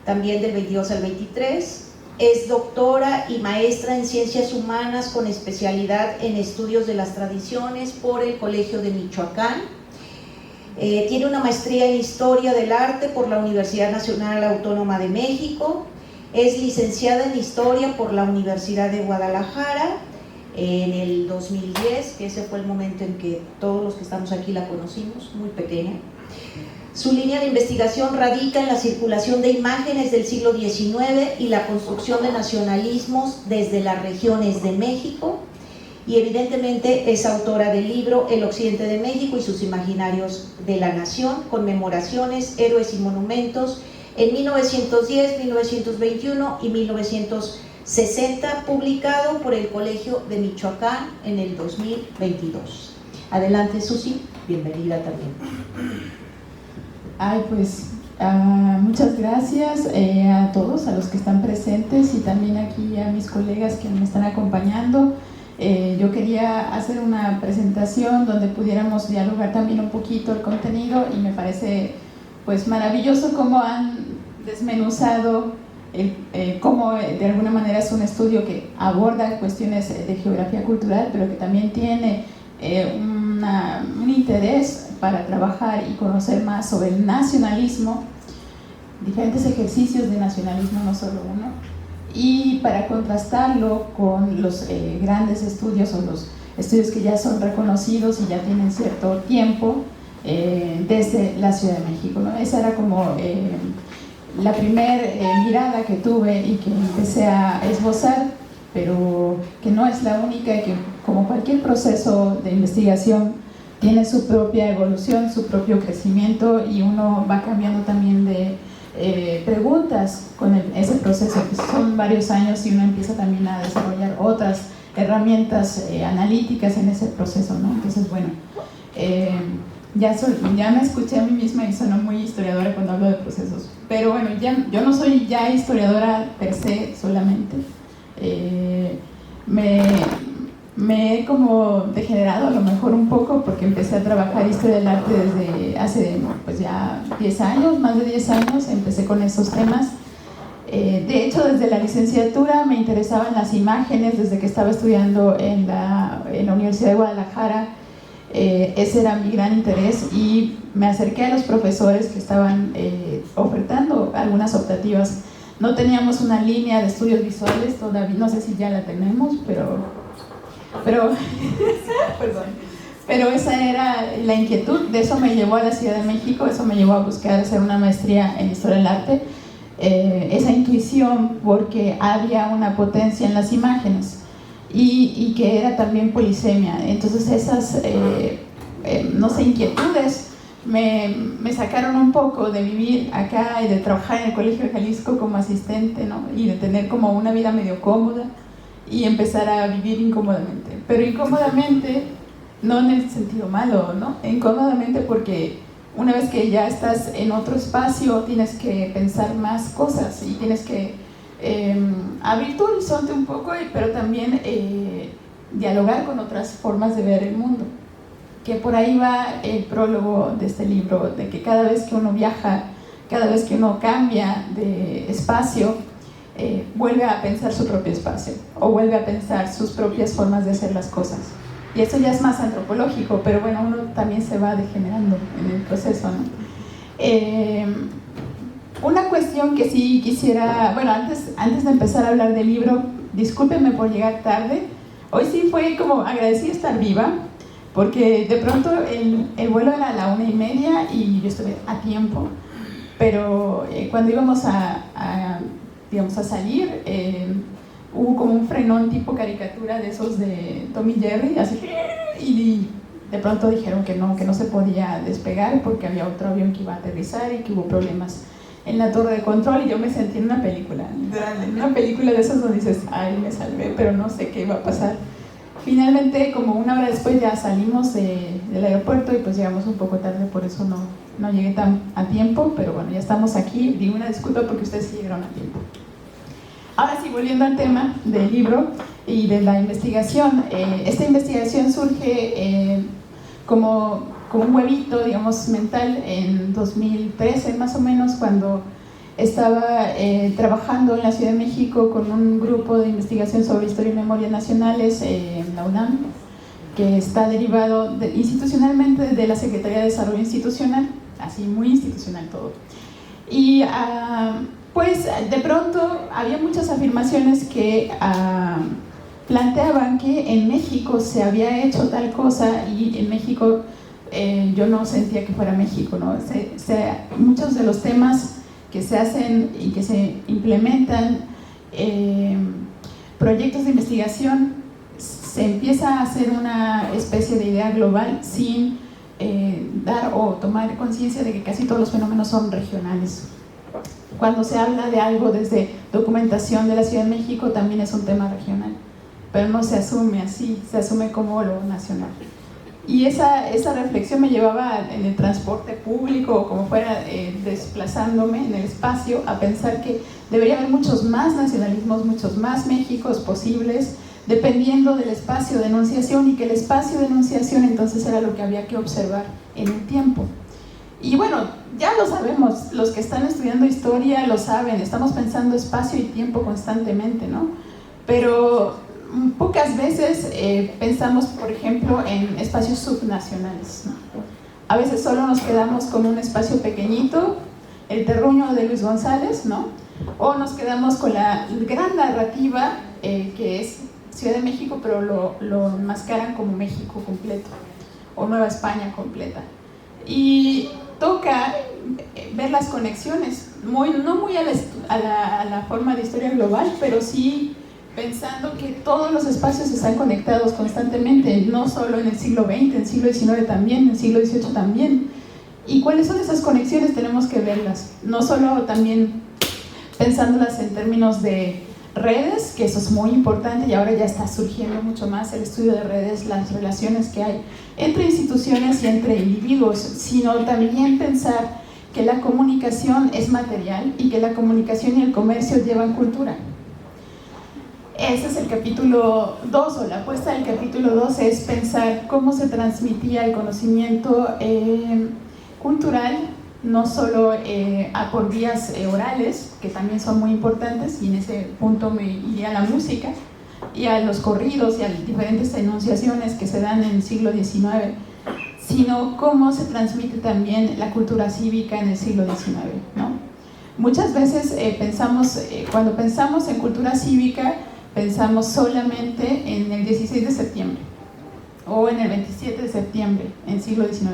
también del 22 al 23. Es doctora y maestra en Ciencias Humanas con especialidad en Estudios de las Tradiciones por el Colegio de Michoacán. Tiene una maestría en Historia del Arte por la Universidad Nacional Autónoma de México. Es licenciada en Historia por la Universidad de Guadalajara en el 2010, que ese fue el momento en que todos los que estamos aquí la conocimos, muy pequeña. Su línea de investigación radica en la circulación de imágenes del siglo XIX y la construcción de nacionalismos desde las regiones de México, y evidentemente es autora del libro El Occidente de México y sus imaginarios de la nación, conmemoraciones, héroes y monumentos en 1910, 1921 y 1960, publicado por el Colegio de Michoacán en el 2022. Adelante, Susi, bienvenida también. Ay, pues muchas gracias a todos, a los que están presentes, y también aquí a mis colegas que me están acompañando. Yo quería hacer una presentación donde pudiéramos dialogar también un poquito el contenido, y me parece pues maravilloso cómo han desmenuzado cómo de alguna manera es un estudio que aborda cuestiones de geografía cultural, pero que también tiene un interés para trabajar y conocer más sobre el nacionalismo, diferentes ejercicios de nacionalismo, no solo uno, y para contrastarlo con los grandes estudios, o los estudios que ya son reconocidos y ya tienen cierto tiempo desde la Ciudad de México, ¿no? Esa era como la primera mirada que tuve y que empecé a esbozar, pero que no es la única, y que como cualquier proceso de investigación tiene su propia evolución, su propio crecimiento, y uno va cambiando también de preguntas con ese proceso, que son varios años, y uno empieza también a desarrollar otras herramientas analíticas en ese proceso, ¿no? Entonces, bueno, ya me escuché a mí misma y sueno muy historiadora cuando hablo de procesos, pero bueno, yo no soy ya historiadora per se solamente. Me he como degenerado a lo mejor un poco, porque empecé a trabajar historia del arte desde hace pues ya 10 años, más de 10 años, empecé con esos temas. De hecho, desde la licenciatura me interesaban las imágenes, desde que estaba estudiando en la Universidad de Guadalajara. Ese era mi gran interés, y me acerqué a los profesores que estaban ofertando algunas optativas. No teníamos una línea de estudios visuales todavía, no sé si ya la tenemos, pero perdón, pero esa era la inquietud. De eso me llevó a la Ciudad de México, eso me llevó a buscar hacer una maestría en Historia del Arte, esa intuición, porque había una potencia en las imágenes y que era también polisemia. Entonces esas no sé, inquietudes me sacaron un poco de vivir acá y de trabajar en el Colegio de Jalisco como asistente, ¿no? Y de tener como una vida medio cómoda y empezar a vivir incómodamente. Pero incómodamente, no en el sentido malo, ¿no? Incómodamente porque una vez que ya estás en otro espacio, tienes que pensar más cosas y tienes que abrir tu horizonte un poco, pero también dialogar con otras formas de ver el mundo. Que por ahí va el prólogo de este libro, de que cada vez que uno viaja, cada vez que uno cambia de espacio, vuelve a pensar su propio espacio, o vuelve a pensar sus propias formas de hacer las cosas. Y eso ya es más antropológico, pero bueno, uno también se va degenerando en el proceso, ¿no? Una cuestión que sí quisiera, bueno, antes de empezar a hablar del libro, discúlpenme por llegar tarde. Hoy sí fue como agradecida estar viva, porque de pronto el vuelo era a la 1:30 y yo estuve a tiempo, pero cuando íbamos digamos, a salir, hubo como un frenón tipo caricatura de esos de Tom y Jerry, así, y de pronto dijeron que no se podía despegar porque había otro avión que iba a aterrizar y que hubo problemas en la torre de control, y yo me sentí en una película de esas donde dices, ay, me salvé, pero no sé qué iba a pasar. Finalmente, como una hora después, ya salimos del aeropuerto y pues llegamos un poco tarde, por eso no llegué tan a tiempo, pero bueno, ya estamos aquí. Digo una disculpa porque ustedes sí llegaron a tiempo. Ahora sí, volviendo al tema del libro y de la investigación, esta investigación surge como un huevito, digamos, mental en 2013 más o menos, cuando estaba trabajando en la Ciudad de México con un grupo de investigación sobre historia y memoria nacionales en la UNAM, que está derivado institucionalmente de la Secretaría de Desarrollo Institucional, así muy institucional todo. Y pues de pronto había muchas afirmaciones que planteaban que en México se había hecho tal cosa, y en México yo no sentía que fuera México, ¿no? Muchos de los temas que se hacen y que se implementan, proyectos de investigación, se empieza a hacer una especie de idea global sin dar o tomar conciencia de que casi todos los fenómenos son regionales. Cuando se habla de algo desde documentación de la Ciudad de México, también es un tema regional, pero no se asume así, se asume como lo nacional. Y esa reflexión me llevaba en el transporte público, o como fuera, desplazándome en el espacio, a pensar que debería haber muchos más nacionalismos, muchos más Méxicos posibles, dependiendo del espacio de enunciación, y que el espacio de enunciación entonces era lo que había que observar en el tiempo. Y bueno, ya lo sabemos, los que están estudiando historia lo saben, estamos pensando espacio y tiempo constantemente, ¿no? Pero pocas veces pensamos, por ejemplo, en espacios subnacionales, ¿no? A veces solo nos quedamos con un espacio pequeñito, el terruño de Luis González, ¿no? O nos quedamos con la gran narrativa que es Ciudad de México, pero lo enmascaran como México completo, o Nueva España completa. Y toca ver las conexiones, no muy a la forma de historia global, pero sí pensando que todos los espacios están conectados constantemente, no solo en el siglo XX, en el siglo XIX también, en el siglo XVIII también. ¿Y cuáles son esas conexiones? Tenemos que verlas, no solo también pensándolas en términos de redes, que eso es muy importante y ahora ya está surgiendo mucho más el estudio de redes, las relaciones que hay entre instituciones y entre individuos, sino también pensar que la comunicación es material y que la comunicación y el comercio llevan cultura. Ese es el capítulo 2, o la apuesta del capítulo 2 es pensar cómo se transmitía el conocimiento cultural, no solo por vías orales, que también son muy importantes, y en ese punto me iría a la música y a los corridos y a las diferentes enunciaciones que se dan en el siglo XIX, sino cómo se transmite también la cultura cívica en el siglo XIX, ¿no? Muchas veces cuando pensamos en cultura cívica, pensamos solamente en el 16 de septiembre o en el 27 de septiembre en el siglo XIX.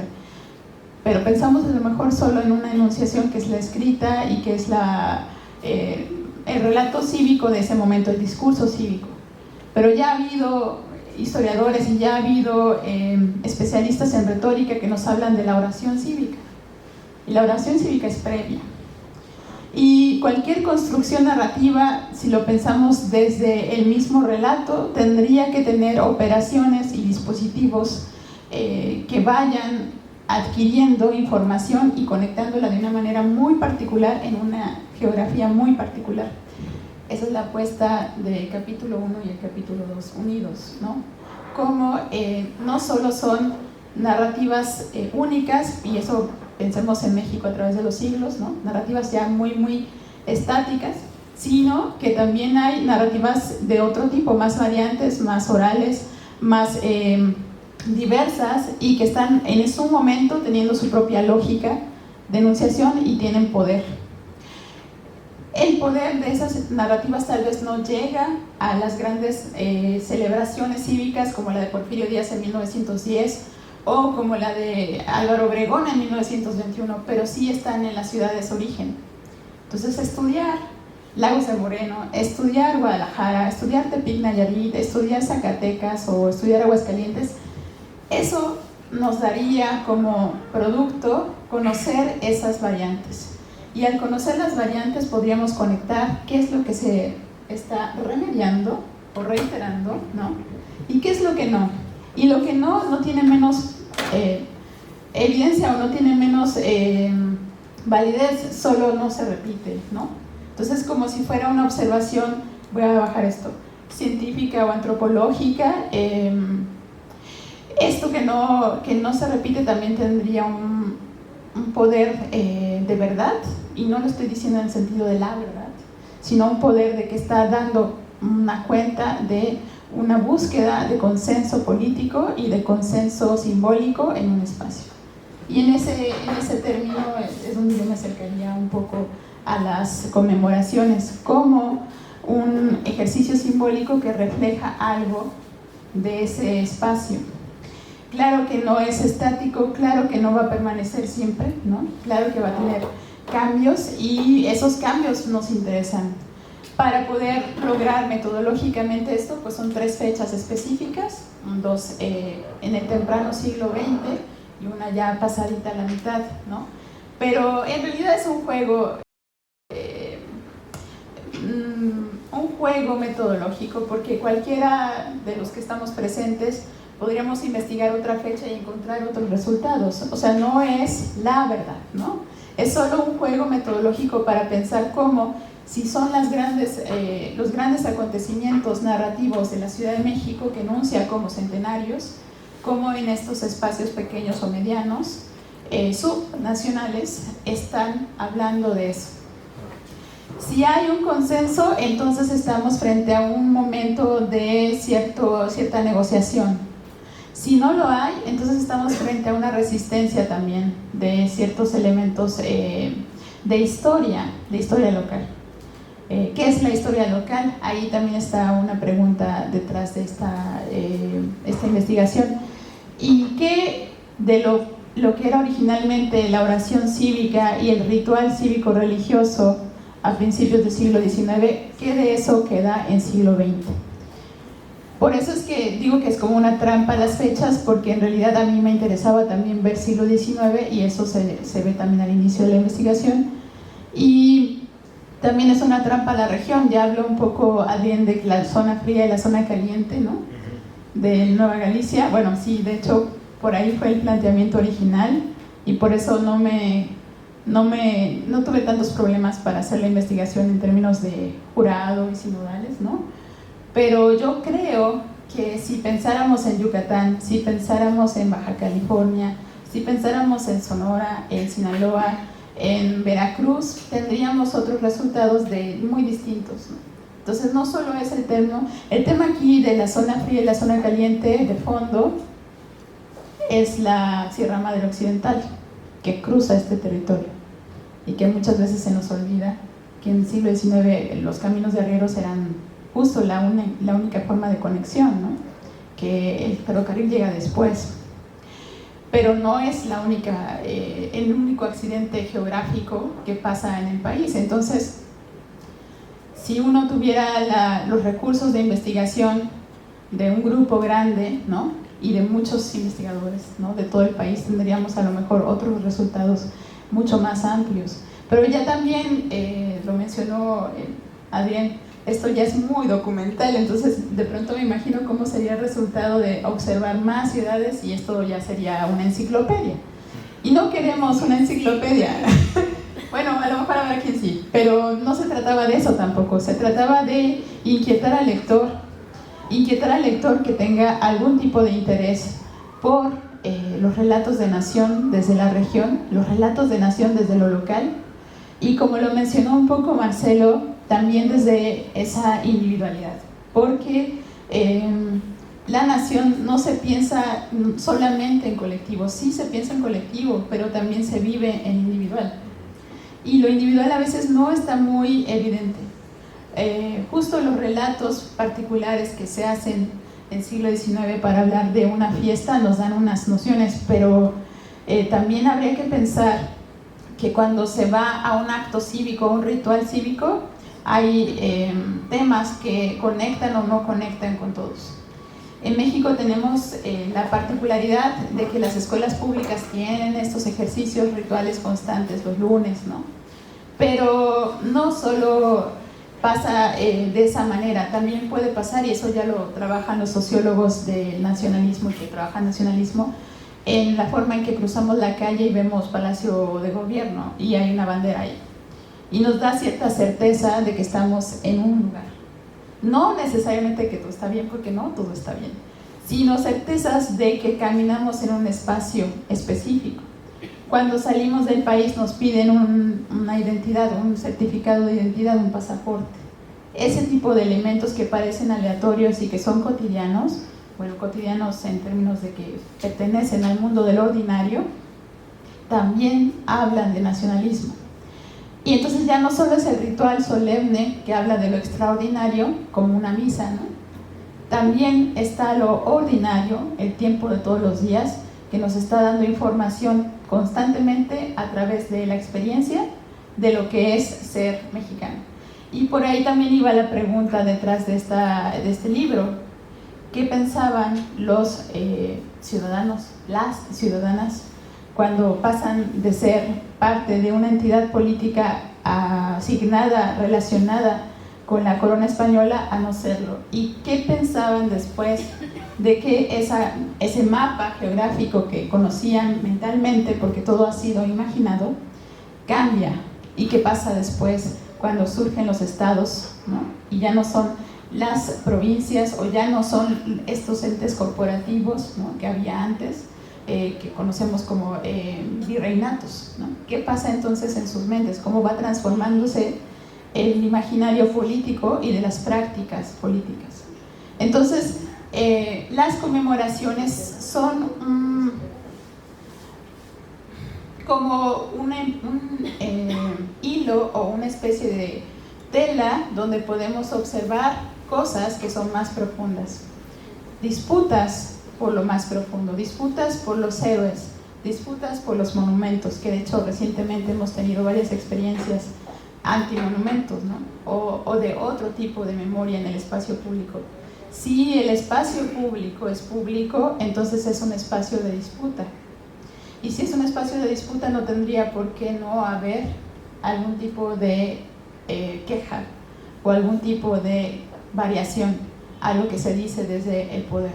Pero pensamos a lo mejor solo en una enunciación que es la escrita y que es el relato cívico de ese momento, el discurso cívico. Pero ya ha habido historiadores y ya ha habido especialistas en retórica que nos hablan de la oración cívica. Y la oración cívica es previa. Y cualquier construcción narrativa, si lo pensamos desde el mismo relato, tendría que tener operaciones y dispositivos que vayan adquiriendo información y conectándola de una manera muy particular en una geografía muy particular. Esa es la apuesta del capítulo 1 y el capítulo 2 unidos, ¿no? Como no solo son narrativas únicas, y eso pensemos en México a través de los siglos, ¿no? Narrativas ya muy estáticas, sino que también hay narrativas de otro tipo, más variantes, más orales, más diversas, y que están en su momento teniendo su propia lógica de enunciación y tienen poder. El poder de esas narrativas tal vez no llega a las grandes celebraciones cívicas como la de Porfirio Díaz en 1910 o como la de Álvaro Obregón en 1921, pero sí están en las ciudades origen. Entonces estudiar Lagos de Moreno, estudiar Guadalajara, estudiar Tepic Nayarit, estudiar Zacatecas o estudiar Aguascalientes, eso nos daría como producto conocer esas variantes. Y al conocer las variantes podríamos conectar qué es lo que se está remediando o reiterando, ¿no? Y qué es lo que no. Y lo que no tiene menos evidencia o no tiene menos validez, solo no se repite, ¿no? Entonces, como si fuera una observación, voy a bajar esto, científica o antropológica, esto que no se repite también tendría un poder de verdad, y no lo estoy diciendo en el sentido de la verdad, sino un poder de que está dando una cuenta de una búsqueda de consenso político y de consenso simbólico en un espacio. Y en ese término es donde yo me acercaría un poco a las conmemoraciones como un ejercicio simbólico que refleja algo de ese espacio. Claro que no es estático, claro que no va a permanecer siempre, ¿no? Claro que va a tener cambios, y esos cambios nos interesan. Para poder lograr metodológicamente esto, pues son 3 fechas específicas, 2 en el temprano siglo XX y una ya pasadita a la mitad, ¿no? Pero en realidad es un juego metodológico, porque cualquiera de los que estamos presentes podríamos investigar otra fecha y encontrar otros resultados. O sea, no es la verdad, ¿no? Es solo un juego metodológico para pensar cómo, si son los grandes acontecimientos narrativos de la Ciudad de México que enuncia como centenarios, como en estos espacios pequeños o medianos, subnacionales, están hablando de eso. Si hay un consenso, entonces estamos frente a un momento de cierta negociación. Si no lo hay, entonces estamos frente a una resistencia también de ciertos elementos de historia local. ¿Qué es la historia local? Ahí también está una pregunta detrás de esta investigación. ¿Y qué de lo que era originalmente la oración cívica y el ritual cívico-religioso a principios del siglo XIX, ¿qué de eso queda en siglo XX? Por eso es que digo que es como una trampa las fechas, porque en realidad a mí me interesaba también ver siglo XIX y eso se ve también al inicio de la investigación. Y también es una trampa la región, ya habló un poco Adrián de la zona fría y la zona caliente, ¿no? De Nueva Galicia. Bueno, sí, de hecho por ahí fue el planteamiento original y por eso no tuve tantos problemas para hacer la investigación en términos de jurado y sinodales, ¿no? Pero yo creo que si pensáramos en Yucatán, si pensáramos en Baja California, si pensáramos en Sonora, en Sinaloa, en Veracruz, tendríamos otros resultados muy distintos, ¿no? Entonces no solo es el tema aquí de la zona fría y la zona caliente de fondo es la Sierra Madre Occidental que cruza este territorio y que muchas veces se nos olvida que en el siglo XIX los caminos de arrieros eran justo la única forma de conexión, ¿no? Que el ferrocarril llega después, pero no es el único accidente geográfico que pasa en el país. Entonces, si uno tuviera los recursos de investigación de un grupo grande, ¿no? Y de muchos investigadores, ¿no? De todo el país, tendríamos a lo mejor otros resultados mucho más amplios. Pero ya también lo mencionó Adrián, esto ya es muy documental, entonces de pronto me imagino cómo sería el resultado de observar más ciudades y esto ya sería una enciclopedia. Y no queremos una enciclopedia. Bueno, a lo mejor habrá quien sí, pero no se trataba de eso tampoco, se trataba de inquietar al lector que tenga algún tipo de interés por los relatos de nación desde la región, los relatos de nación desde lo local, y como lo mencionó un poco Marcelo, también desde esa individualidad, porque la nación no se piensa solamente en colectivo, sí se piensa en colectivo, pero también se vive en individual. Y lo individual a veces no está muy evidente. Justo los relatos particulares que se hacen en siglo XIX para hablar de una fiesta nos dan unas nociones, pero también habría que pensar que cuando se va a un acto cívico, un ritual cívico, hay temas que conectan o no conectan con todos. En México tenemos la particularidad de que las escuelas públicas tienen estos ejercicios rituales constantes los lunes, ¿no? Pero no solo pasa de esa manera, también puede pasar, y eso ya lo trabajan los sociólogos del nacionalismo y que trabajan nacionalismo, en la forma en que cruzamos la calle y vemos Palacio de Gobierno y hay una bandera ahí. Y nos da cierta certeza de que estamos en un lugar. No necesariamente que todo está bien, porque no todo está bien, sino certezas de que caminamos en un espacio específico. Cuando salimos del país nos piden una identidad, un certificado de identidad, un pasaporte. Ese tipo de elementos que parecen aleatorios y que son cotidianos, bueno, cotidianos en términos de que pertenecen al mundo del ordinario, también hablan de nacionalismo. Y entonces ya no solo es el ritual solemne que habla de lo extraordinario, como una misa, ¿no? También está lo ordinario, el tiempo de todos los días, que nos está dando información constantemente a través de la experiencia de lo que es ser mexicano. Y por ahí también iba la pregunta detrás de este libro. ¿Qué pensaban los ciudadanos, las ciudadanas, cuando pasan de ser parte de una entidad política asignada, relacionada con la corona española a no serlo? ¿Y qué pensaban después de que ese mapa geográfico que conocían mentalmente, porque todo ha sido imaginado, cambia? ¿Y qué pasa después cuando surgen los estados, ¿no? Y ya no son las provincias o ya no son estos entes corporativos, ¿no? Que había antes, que conocemos como virreinatos, ¿no? ¿Qué pasa entonces en sus mentes? ¿Cómo va transformándose el imaginario político y de las prácticas políticas? Entonces, las conmemoraciones son como un hilo o una especie de tela donde podemos observar cosas que son más profundas. Disputas por lo más profundo, disputas por los héroes, disputas por los monumentos, que de hecho recientemente hemos tenido varias experiencias antimonumentos, ¿no? O de otro tipo de memoria en el espacio público. Si el espacio público es público, entonces es un espacio de disputa. Y si es un espacio de disputa, no tendría por qué no haber algún tipo de queja o algún tipo de variación a lo que se dice desde el poder.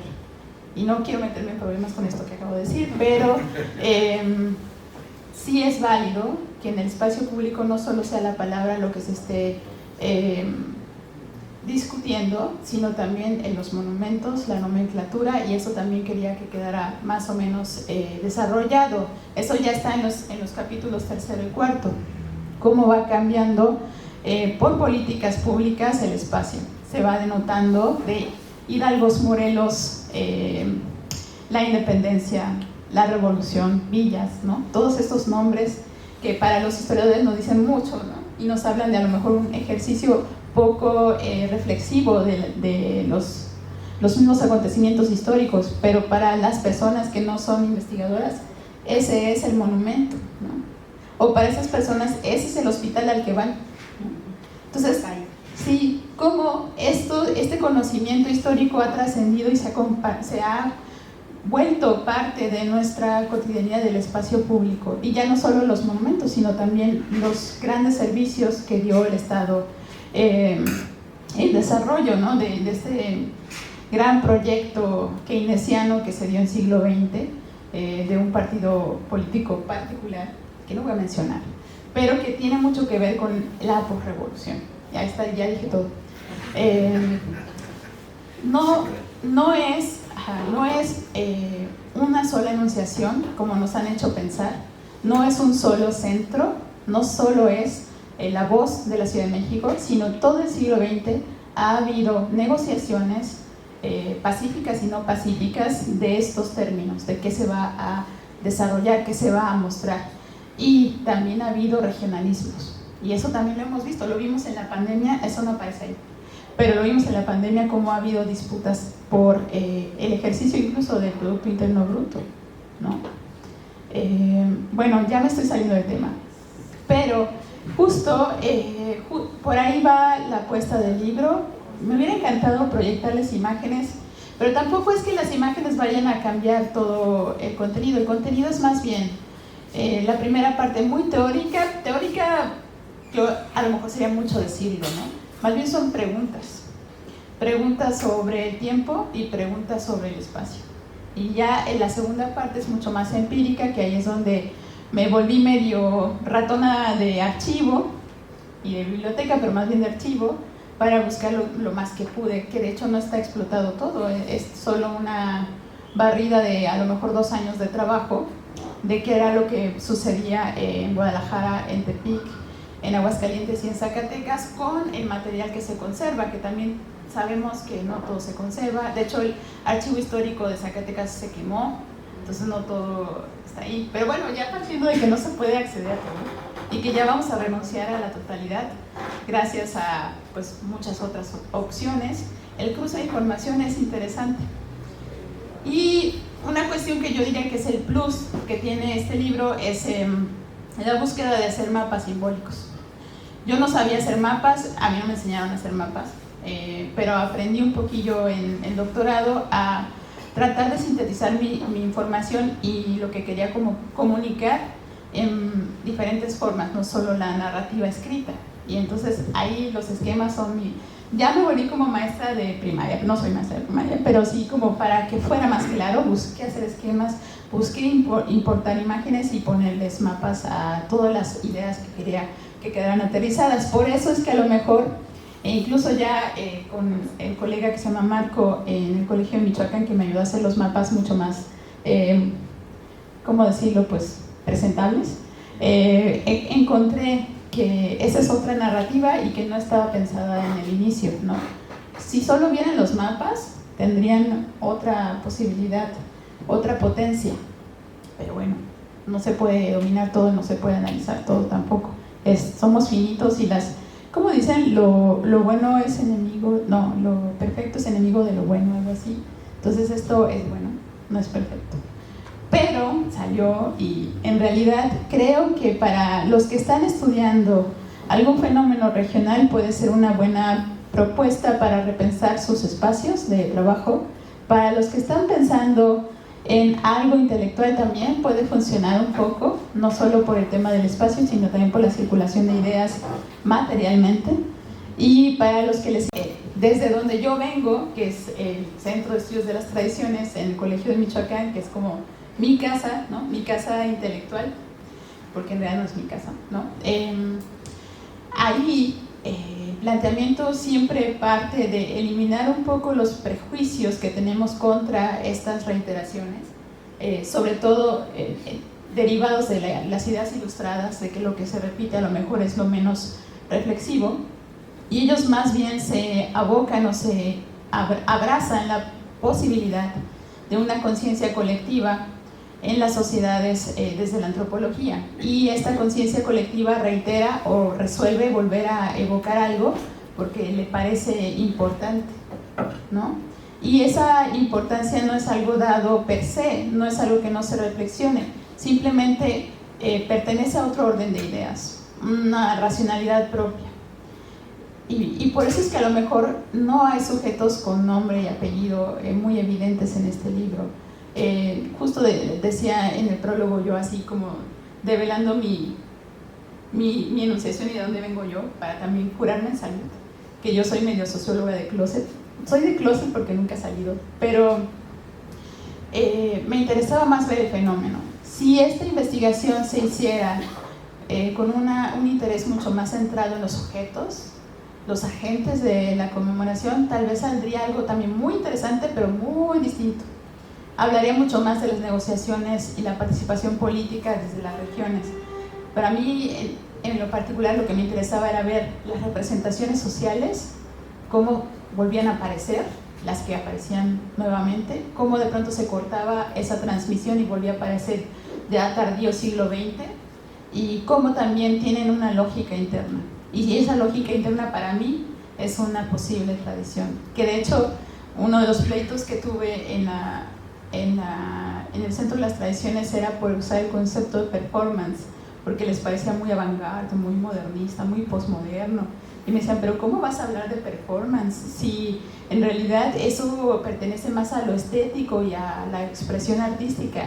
Y no quiero meterme en problemas con esto que acabo de decir, pero sí es válido que en el espacio público no solo sea la palabra lo que se esté discutiendo, sino también en los monumentos, la nomenclatura, y eso también quería que quedara más o menos desarrollado. Eso ya está en los capítulos 3 y 4, cómo va cambiando por políticas públicas el espacio. Se va denotando de Hidalgos, Morelos, la independencia, la revolución, villas, ¿no? Todos estos nombres que para los historiadores nos dicen mucho, ¿no? Y nos hablan de a lo mejor un ejercicio poco reflexivo de los mismos acontecimientos históricos, pero para las personas que no son investigadoras, ese es el monumento, ¿no? O para esas personas, ese es el hospital al que van, ¿no? Entonces, sí, cómo este conocimiento histórico ha trascendido y se ha vuelto parte de nuestra cotidianidad del espacio público, y ya no solo los monumentos, sino también los grandes servicios que dio el Estado, el desarrollo, ¿no? de este gran proyecto keynesiano que se dio en el siglo XX, de un partido político particular, que no voy a mencionar, pero que tiene mucho que ver con la posrevolución. Ya está, ya dije todo. No es una sola enunciación, como nos han hecho pensar, no es un solo centro, no solo es la voz de la Ciudad de México, sino todo el siglo XX ha habido negociaciones pacíficas y no pacíficas de estos términos, de qué se va a desarrollar, qué se va a mostrar. Y también ha habido regionalismos, y eso también lo hemos visto, lo vimos en la pandemia, eso no aparece ahí, pero lo vimos en la pandemia, cómo ha habido disputas por el ejercicio incluso del Producto Interno Bruto, ¿no? Bueno, ya me estoy saliendo del tema, pero justo por ahí va la puesta del libro. Me hubiera encantado proyectarles imágenes, pero tampoco es que las imágenes vayan a cambiar todo el contenido es más bien la primera parte muy teórica, yo, a lo mejor sería mucho decirlo, ¿no? Más bien son preguntas sobre el tiempo y preguntas sobre el espacio. Y ya en la segunda parte es mucho más empírica, que ahí es donde me volví medio ratona de archivo y de biblioteca, pero más bien de archivo, para buscar lo más que pude, que de hecho no está explotado todo, es solo una barrida de a lo mejor 2 años de trabajo, de qué era lo que sucedía en Guadalajara, en Tepic, en Aguascalientes y en Zacatecas, con el material que se conserva, que también sabemos que no todo se conserva. De hecho, el archivo histórico de Zacatecas se quemó, entonces no todo está ahí. Pero bueno, ya partiendo de que no se puede acceder a todo y que ya vamos a renunciar a la totalidad gracias a pues, muchas otras opciones, el cruce de información es interesante. Y una cuestión que yo diría que es el plus que tiene este libro es la búsqueda de hacer mapas simbólicos. Yo no sabía hacer mapas, a mí no me enseñaron a hacer mapas, pero aprendí un poquillo en el doctorado a tratar de sintetizar mi información y lo que quería como comunicar en diferentes formas, no solo la narrativa escrita. Y entonces ahí los esquemas son ya me volví como maestra de primaria, no soy maestra de primaria, pero sí como para que fuera más claro, busqué hacer esquemas, busqué importar imágenes y ponerles mapas a todas las ideas que quería que quedaran aterrizadas. Por eso es que a lo mejor, incluso ya con el colega que se llama Marco en el colegio de Michoacán, que me ayudó a hacer los mapas mucho más, ¿cómo decirlo? Pues presentables, encontré que esa es otra narrativa y que no estaba pensada en el inicio, ¿no? Si solo vienen los mapas, tendrían otra posibilidad, otra potencia, pero bueno, no se puede dominar todo, no se puede analizar todo tampoco. Somos finitos y ¿cómo dicen? Lo bueno es enemigo, no, lo perfecto es enemigo de lo bueno, algo así. Entonces esto es bueno, no es perfecto. Pero salió y en realidad creo que para los que están estudiando algún fenómeno regional puede ser una buena propuesta para repensar sus espacios de trabajo. Para los que están pensando en algo intelectual también puede funcionar un poco, no solo por el tema del espacio, sino también por la circulación de ideas materialmente. Y para los que les... Desde donde yo vengo, que es el Centro de Estudios de las Tradiciones en el Colegio de Michoacán, que es como mi casa, ¿no? Mi casa intelectual, porque en realidad no es mi casa, ¿no? Ahí el planteamiento siempre parte de eliminar un poco los prejuicios que tenemos contra estas reiteraciones, sobre todo derivados de las ideas ilustradas, de que lo que se repite a lo mejor es lo menos reflexivo, y ellos más bien se abocan o se abrazan la posibilidad de una conciencia colectiva en las sociedades desde la antropología, y esta conciencia colectiva reitera o resuelve volver a evocar algo porque le parece importante, ¿no? Y esa importancia no es algo dado per se, no es algo que no se reflexione, simplemente pertenece a otro orden de ideas, una racionalidad propia. Y por eso es que a lo mejor no hay sujetos con nombre y apellido muy evidentes en este libro. Justo decía en el prólogo yo, así como develando mi enunciación y de dónde vengo yo, para también curarme en salud, que yo soy medio socióloga de closet. Soy de closet porque nunca he salido, pero me interesaba más ver el fenómeno. Si esta investigación se hiciera con un interés mucho más centrado en los sujetos, los agentes de la conmemoración, tal vez saldría algo también muy interesante, pero muy distinto. Hablaría mucho más de las negociaciones y la participación política desde las regiones. Para mí, en lo particular, lo que me interesaba era ver las representaciones sociales, cómo volvían a aparecer, las que aparecían nuevamente, cómo de pronto se cortaba esa transmisión y volvía a aparecer ya tardío siglo XX, y cómo también tienen una lógica interna. Y esa lógica interna para mí es una posible tradición, que de hecho uno de los pleitos que tuve en el Centro de las Tradiciones era por usar el concepto de performance, porque les parecía muy avant-garde, muy modernista, muy postmoderno, y me decían, pero ¿cómo vas a hablar de performance si en realidad eso pertenece más a lo estético y a la expresión artística?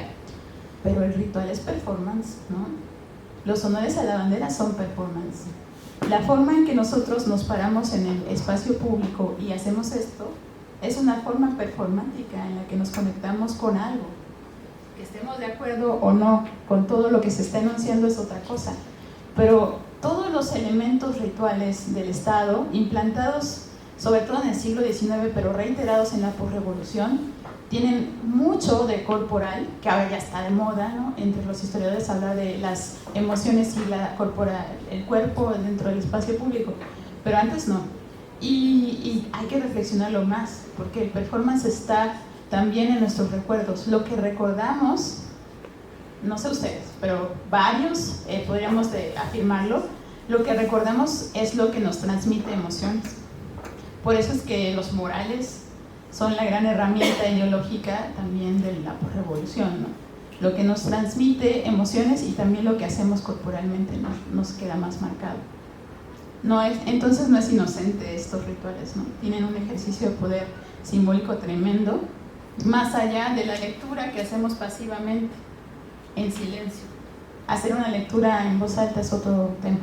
Pero el ritual es performance, ¿no? Los honores a la bandera son performance. La forma en que nosotros nos paramos en el espacio público y hacemos esto es una forma performática en la que nos conectamos con algo. Que estemos de acuerdo o no con todo lo que se está enunciando es otra cosa, pero todos los elementos rituales del Estado, implantados sobre todo en el siglo XIX, pero reiterados en la posrevolución, tienen mucho de corporal, que ahora ya está de moda, ¿no? Entre los historiadores habla de las emociones y el cuerpo dentro del espacio público, pero antes no. Y hay que reflexionarlo más, porque el performance está también en nuestros recuerdos. Lo que recordamos, no sé ustedes, pero varios podríamos afirmarlo, lo que recordamos es lo que nos transmite emociones. Por eso es que los murales son la gran herramienta ideológica también de la posrevolución, ¿no? Lo que nos transmite emociones y también lo que hacemos corporalmente nos queda más marcado. Entonces no es inocente estos rituales, ¿no? Tienen un ejercicio de poder simbólico tremendo, más allá de la lectura que hacemos pasivamente, en silencio. Hacer una lectura en voz alta es otro tema.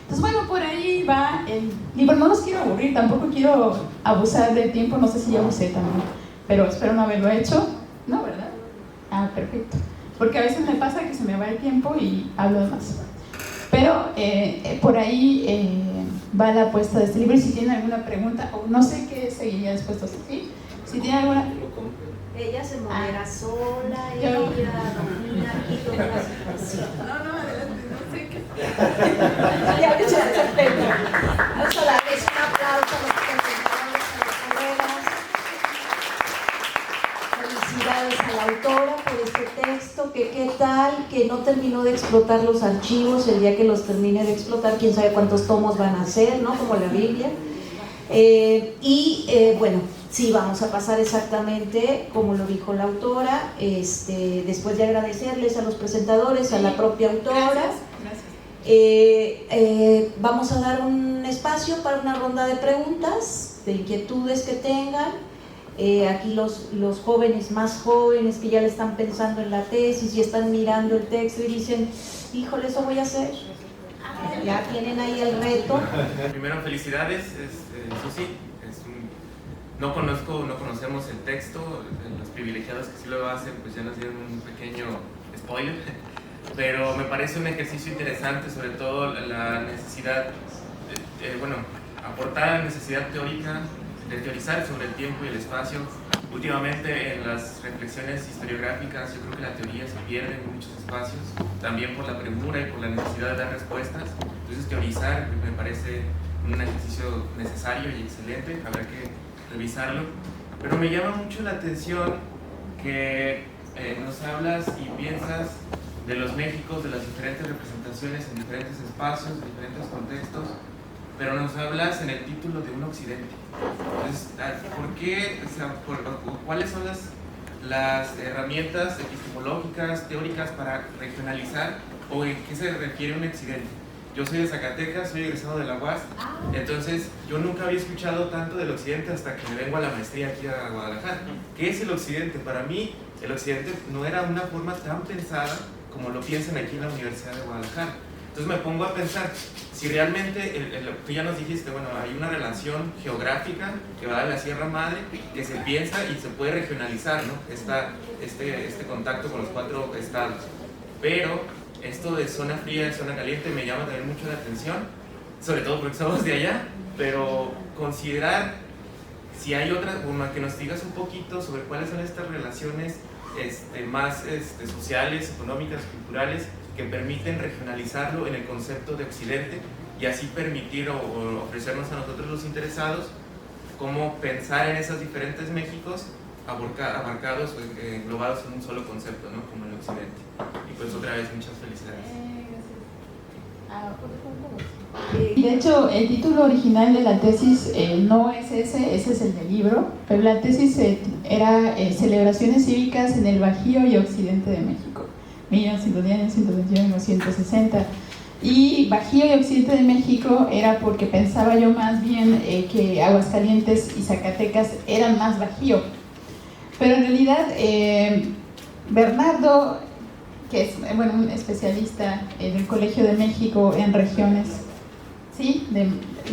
Entonces, bueno, por ahí va el libro. No los quiero aburrir, tampoco quiero abusar del tiempo, no sé si ya abusé también, pero espero no haberlo hecho. No, ¿verdad? Ah, perfecto. Porque a veces me pasa que se me va el tiempo y hablo de más. Pero por ahí va la apuesta de este libro, y si tienen alguna pregunta, o no sé qué seguiría después, ¿sí? Si tienen alguna... Ella se modera sola, ella domina aquí todo. No, adelante, no sé qué. Ya me echaste el pelo. Vamos a darles un aplauso a los presentadores, a los colegas. Felicidades a la autora por este texto, que qué tal que no terminó de explotar los archivos. El día que los termine de explotar, quién sabe cuántos tomos van a ser, ¿no? Como la Biblia. Bueno, sí, vamos a pasar exactamente como lo dijo la autora, después de agradecerles a los presentadores, a la propia autora. Gracias. Vamos a dar un espacio para una ronda de preguntas, de inquietudes que tengan. Aquí los jóvenes, más jóvenes, que ya le están pensando en la tesis y están mirando el texto y dicen, híjole, eso voy a hacer. Ya tienen ahí el reto. Primero, felicidades, Susi. No conocemos el texto. Los privilegiados que sí lo hacen pues ya nos dieron un pequeño spoiler, pero me parece un ejercicio interesante, sobre todo la necesidad, aportar la necesidad teórica de teorizar sobre el tiempo y el espacio. Últimamente en las reflexiones historiográficas yo creo que la teoría se pierde en muchos espacios, también por la premura y por la necesidad de dar respuestas. Entonces teorizar me parece un ejercicio necesario y excelente, habrá que revisarlo. Pero me llama mucho la atención que nos hablas y piensas de los Méxicos, de las diferentes representaciones en diferentes espacios, en diferentes contextos, pero nos hablas en el título de un occidente. Entonces, ¿por qué? O sea, ¿cuáles son las herramientas epistemológicas, teóricas para regionalizar o en qué se refiere un occidente? Yo soy de Zacatecas, soy egresado de la UAS, entonces yo nunca había escuchado tanto del occidente hasta que me vengo a la maestría aquí a Guadalajara. ¿Qué es el occidente? Para mí, el occidente no era una forma tan pensada como lo piensan aquí en la Universidad de Guadalajara. Entonces me pongo a pensar, si realmente, tú ya nos dijiste, bueno, hay una relación geográfica que va de la Sierra Madre, que se piensa y se puede regionalizar, ¿no? Este contacto con los 4 estados. Pero esto de zona fría y zona caliente me llama también mucho la atención, sobre todo porque somos de allá, pero considerar si hay otra, que nos digas un poquito sobre cuáles son estas relaciones más sociales, económicas, culturales, que permiten regionalizarlo en el concepto de occidente y así permitir o ofrecernos a nosotros los interesados cómo pensar en esos diferentes Méxicos abarcados o englobados en un solo concepto, ¿no? Como el occidente. Y pues otra vez muchas felicidades. De hecho, el título original de la tesis no es ese es el del libro, pero la tesis era Celebraciones cívicas en el Bajío y Occidente de México, 1910, 1921, 1960. Y Bajío y Occidente de México era porque pensaba yo más bien que Aguascalientes y Zacatecas eran más Bajío. Pero en realidad, Bernardo, que es un especialista del Colegio de México en regiones, ¿sí?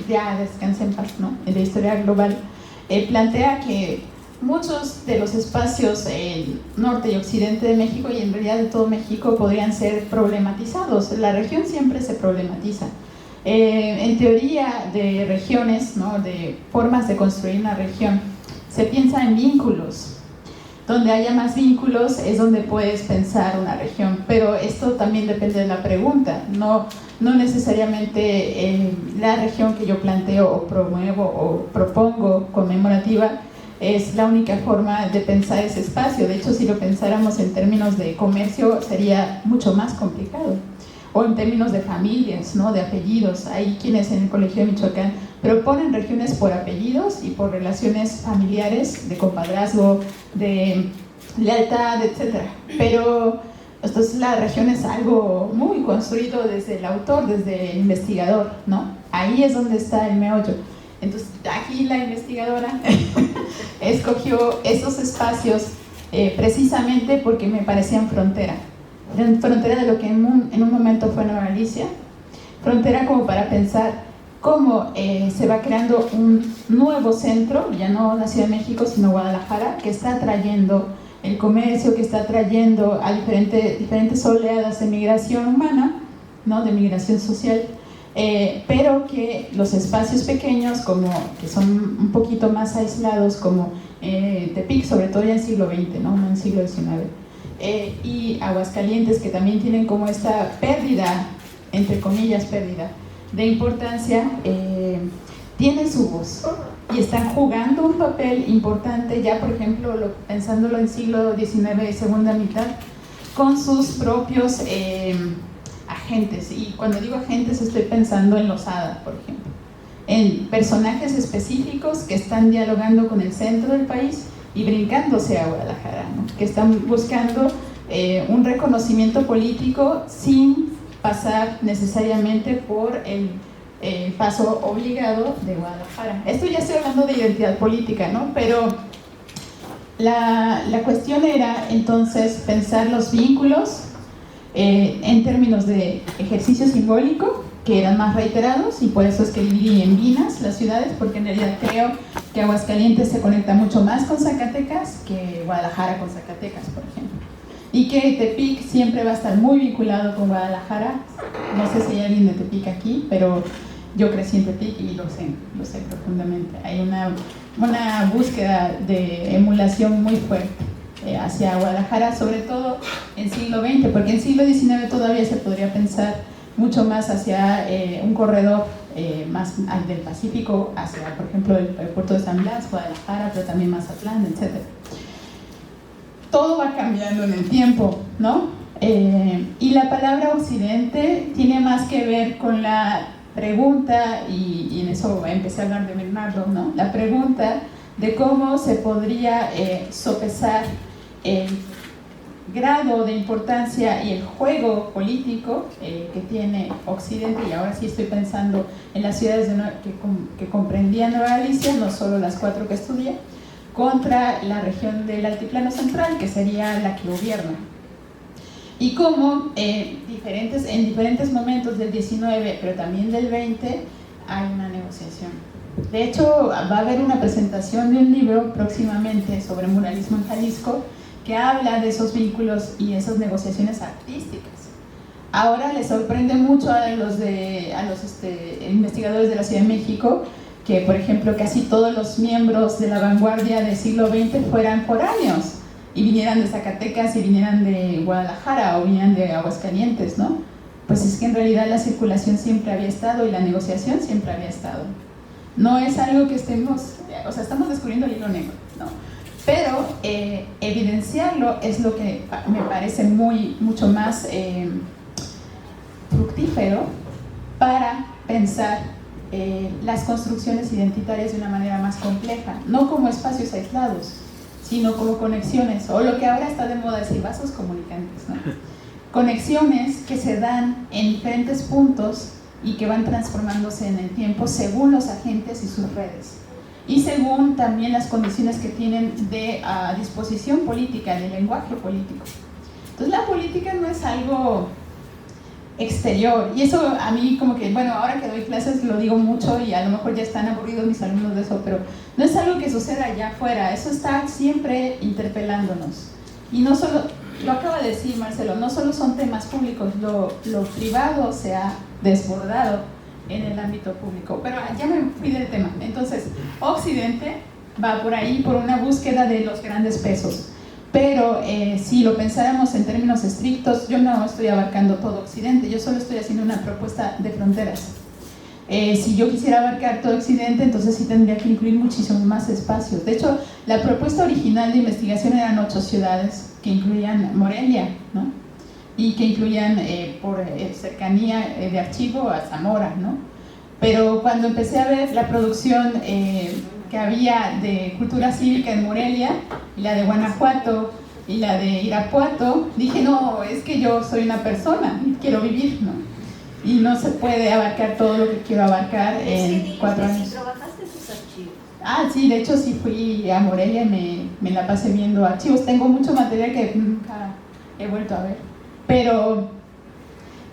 Ya descansa en paz, ¿no? De historia global, plantea que muchos de los espacios norte y occidente de México, y en realidad de todo México, podrían ser problematizados. La región siempre se problematiza. En teoría de regiones, ¿no? De formas de construir una región, se piensa en vínculos. Donde haya más vínculos es donde puedes pensar una región, pero esto también depende de la pregunta. No necesariamente la región que yo planteo o promuevo o propongo conmemorativa es la única forma de pensar ese espacio. De hecho, si lo pensáramos en términos de comercio, sería mucho más complicado. O en términos de familias, ¿no? De apellidos. Hay quienes en el Colegio de Michoacán proponen regiones por apellidos y por relaciones familiares, de compadrazgo, de lealtad, etc. Pero entonces la región es algo muy construido desde el autor, desde el investigador, ¿no? Ahí es donde está el meollo. Entonces aquí la investigadora escogió esos espacios precisamente porque me parecían frontera de lo que en un momento fue Nueva Galicia, frontera como para pensar cómo se va creando un nuevo centro, ya no la Ciudad de México, sino Guadalajara, que está atrayendo el comercio, que está atrayendo a diferentes oleadas de migración humana, ¿no? De migración social, pero que los espacios pequeños, como que son un poquito más aislados, como Tepic, sobre todo ya en siglo XX, no en siglo XIX, y Aguascalientes, que también tienen como esta pérdida, entre comillas pérdida, de importancia, tienen su voz y están jugando un papel importante ya, por ejemplo, pensándolo en siglo XIX, segunda mitad, con sus propios agentes. Y cuando digo agentes estoy pensando en Losada, por ejemplo, en personajes específicos que están dialogando con el centro del país y brincándose a Guadalajara, ¿no? Que están buscando un reconocimiento político sin pasar necesariamente por el paso obligado de Guadalajara. Esto ya estoy hablando de identidad política, ¿no? Pero la cuestión era entonces pensar los vínculos en términos de ejercicio simbólico, que eran más reiterados, y por eso es que dividí en vinas las ciudades, porque en realidad creo que Aguascalientes se conecta mucho más con Zacatecas que Guadalajara con Zacatecas, por ejemplo. Y que Tepic siempre va a estar muy vinculado con Guadalajara. No sé si hay alguien de Tepic aquí, pero yo crecí en Tepic y lo sé profundamente. Hay una búsqueda de emulación muy fuerte hacia Guadalajara, sobre todo en siglo XX, porque en siglo XIX todavía se podría pensar mucho más hacia un corredor más del Pacífico, hacia, por ejemplo, el puerto de San Blas, Guadalajara, pero también Mazatlán, etc. Todo va cambiando en el tiempo, ¿no? Y la palabra occidente tiene más que ver con la pregunta, y en eso empecé a hablar de Bernardo, ¿no? La pregunta de cómo se podría sopesar el grado de importancia y el juego político que tiene Occidente, y ahora sí estoy pensando en las ciudades que comprendían Nueva Galicia, no solo las 4 que estudié, contra la región del Altiplano Central, que sería la que gobierna. Y cómo en diferentes momentos del 19, pero también del 20, hay una negociación. De hecho, va a haber una presentación de un libro próximamente sobre muralismo en Jalisco, que habla de esos vínculos y esas negociaciones artísticas. Ahora les sorprende mucho a los investigadores de la Ciudad de México que, por ejemplo, casi todos los miembros de la vanguardia del siglo XX fueran foráneos y vinieran de Zacatecas y vinieran de Guadalajara o vinieran de Aguascalientes, ¿no? Pues es que en realidad la circulación siempre había estado y la negociación siempre había estado. No es algo que estamos descubriendo el hilo negro, ¿no? Pero evidenciarlo es lo que me parece mucho más fructífero para pensar las construcciones identitarias de una manera más compleja, no como espacios aislados, sino como conexiones, o lo que ahora está de moda decir vasos comunicantes, ¿no? Conexiones que se dan en diferentes puntos y que van transformándose en el tiempo según los agentes y sus redes, y según también las condiciones que tienen de disposición política, de lenguaje político. Entonces la política no es algo exterior, y eso a mí como que, bueno, ahora que doy clases lo digo mucho y a lo mejor ya están aburridos mis alumnos de eso, pero no es algo que suceda allá afuera, eso está siempre interpelándonos. Y no solo, lo acaba de decir Marcelo, no solo son temas públicos, lo privado se ha desbordado en el ámbito público, pero ya me fui del tema. Entonces, Occidente va por ahí, por una búsqueda de los grandes pesos, pero si lo pensáramos en términos estrictos, yo no estoy abarcando todo Occidente, yo solo estoy haciendo una propuesta de fronteras. Si yo quisiera abarcar todo Occidente, entonces sí tendría que incluir muchísimo más espacios. De hecho, la propuesta original de investigación eran 8 ciudades que incluían Morelia, ¿no? Y que incluían por cercanía de archivo a Zamora, ¿no? Pero cuando empecé a ver la producción que había de cultura cívica en Morelia, y la de Guanajuato y la de Irapuato, dije, no, es que yo soy una persona y quiero vivir, ¿no? Y no se puede abarcar todo lo que quiero abarcar en 4 años. ¿Sí trabajaste sus archivos? Ah, sí, de hecho sí fui a Morelia y me la pasé viendo archivos. Tengo mucho material que nunca he vuelto a ver. Pero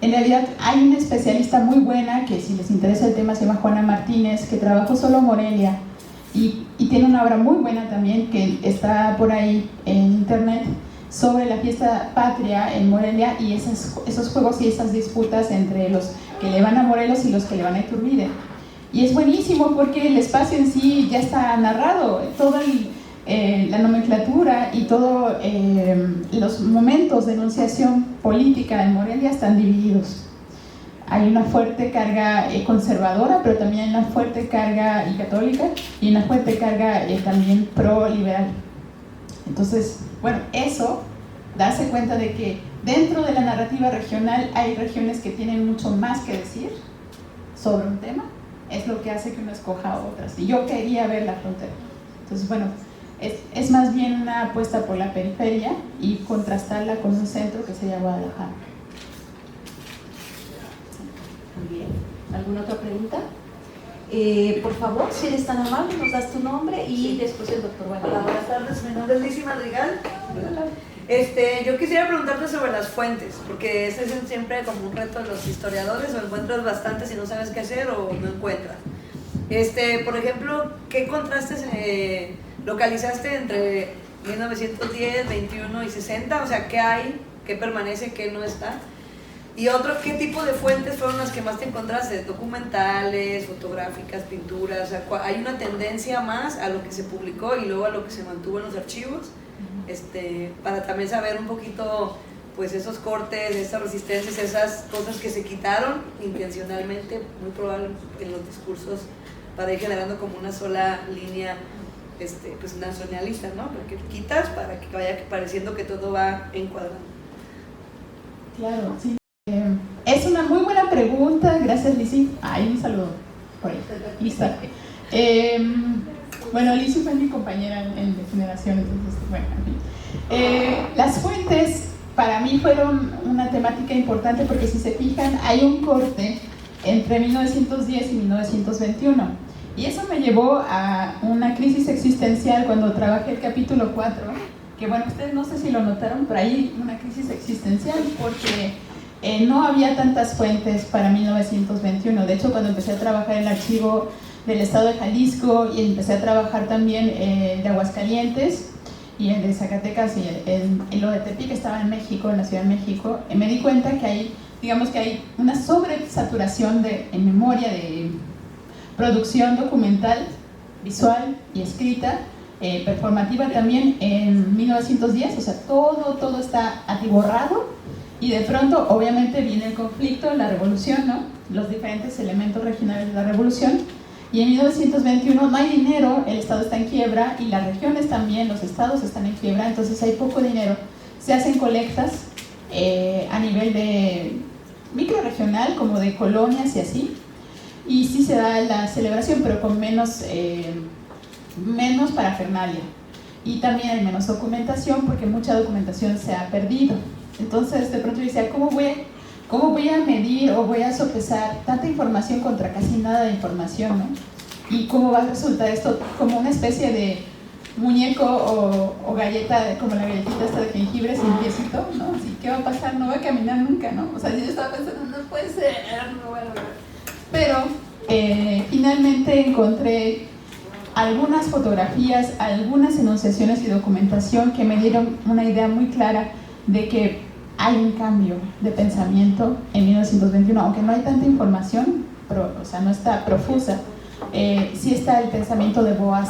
en realidad hay una especialista muy buena que, si les interesa el tema, se llama Juana Martínez, que trabajó solo Morelia y tiene una obra muy buena también que está por ahí en internet sobre la fiesta patria en Morelia y esos juegos y esas disputas entre los que le van a Morelos y los que le van a Iturbide. Y es buenísimo porque el espacio en sí ya está narrado, toda la nomenclatura y todos los momentos de enunciación política en Morelia están divididos. Hay una fuerte carga conservadora, pero también hay una fuerte carga católica y una fuerte carga también pro-liberal. Entonces, bueno, eso, darse cuenta de que dentro de la narrativa regional hay regiones que tienen mucho más que decir sobre un tema, es lo que hace que uno escoja otras. Y yo quería ver la frontera. Entonces, bueno, es más bien una apuesta por la periferia y contrastarla con un centro que sería Guadalajara. Muy bien. ¿Alguna otra pregunta? Por favor, si eres tan amable, nos das tu nombre y después el doctor Hola, Valerio. buenas tardes, mi nombre es Lizy Madrigal. Yo quisiera preguntarte sobre las fuentes, porque ese es siempre como un reto de los historiadores, o encuentras bastantes y no sabes qué hacer o no encuentras. Por ejemplo, ¿qué contrastes localizaste entre 1910, 21 y 60? O sea, ¿qué hay? ¿Qué permanece? ¿Qué no está? Y otro, ¿qué tipo de fuentes fueron las que más te encontraste? ¿Documentales, fotográficas, pinturas? O sea, ¿hay una tendencia más a lo que se publicó y luego a lo que se mantuvo en los archivos? Para también saber un poquito, pues, esos cortes, esas resistencias, esas cosas que se quitaron intencionalmente, muy probable en los discursos, para ir generando como una sola línea, pues, nacionalista, ¿no? Porque quitas para que vaya pareciendo que todo va encuadrando. Claro, sí. Es una muy buena pregunta, gracias Lizy. Un saludo por ahí. Lisa. Bueno, Lizy fue mi compañera en generación, entonces, bueno, en fin. Las fuentes para mí fueron una temática importante porque si se fijan, hay un corte entre 1910 y 1921. Y eso me llevó a una crisis existencial cuando trabajé el capítulo 4, que bueno, ustedes no sé si lo notaron, pero hay una crisis existencial porque no había tantas fuentes para 1921. De hecho, cuando empecé a trabajar en el archivo del estado de Jalisco y empecé a trabajar también de Aguascalientes y el de Zacatecas y lo de Tepic, que estaba en México, en la Ciudad de México, me di cuenta que hay, digamos que hay una sobresaturación en memoria de producción documental, visual y escrita, performativa también en 1910, o sea, todo está atiborrado y de pronto obviamente viene el conflicto, la revolución, ¿no? Los diferentes elementos regionales de la revolución, y en 1921 no hay dinero, el estado está en quiebra y las regiones también, los estados están en quiebra, entonces hay poco dinero, se hacen colectas a nivel de microrregional como de colonias y así, y sí se da la celebración pero con menos parafernalia, y también hay menos documentación porque mucha documentación se ha perdido. Entonces de pronto yo decía, ¿cómo voy a medir o voy a sopesar tanta información contra casi nada de información, ¿no? Y cómo va a resultar esto como una especie de muñeco o galleta, como la galletita esta de jengibre sin piecito, ¿no? Así, ¿qué va a pasar? No va a caminar nunca, ¿no? O sea, yo estaba pensando, no puede ser, no voy a lograr. Pero finalmente encontré algunas fotografías, algunas enunciaciones y documentación que me dieron una idea muy clara de que hay un cambio de pensamiento en 1921, aunque no hay tanta información, o sea, no está profusa, sí está el pensamiento de Boas,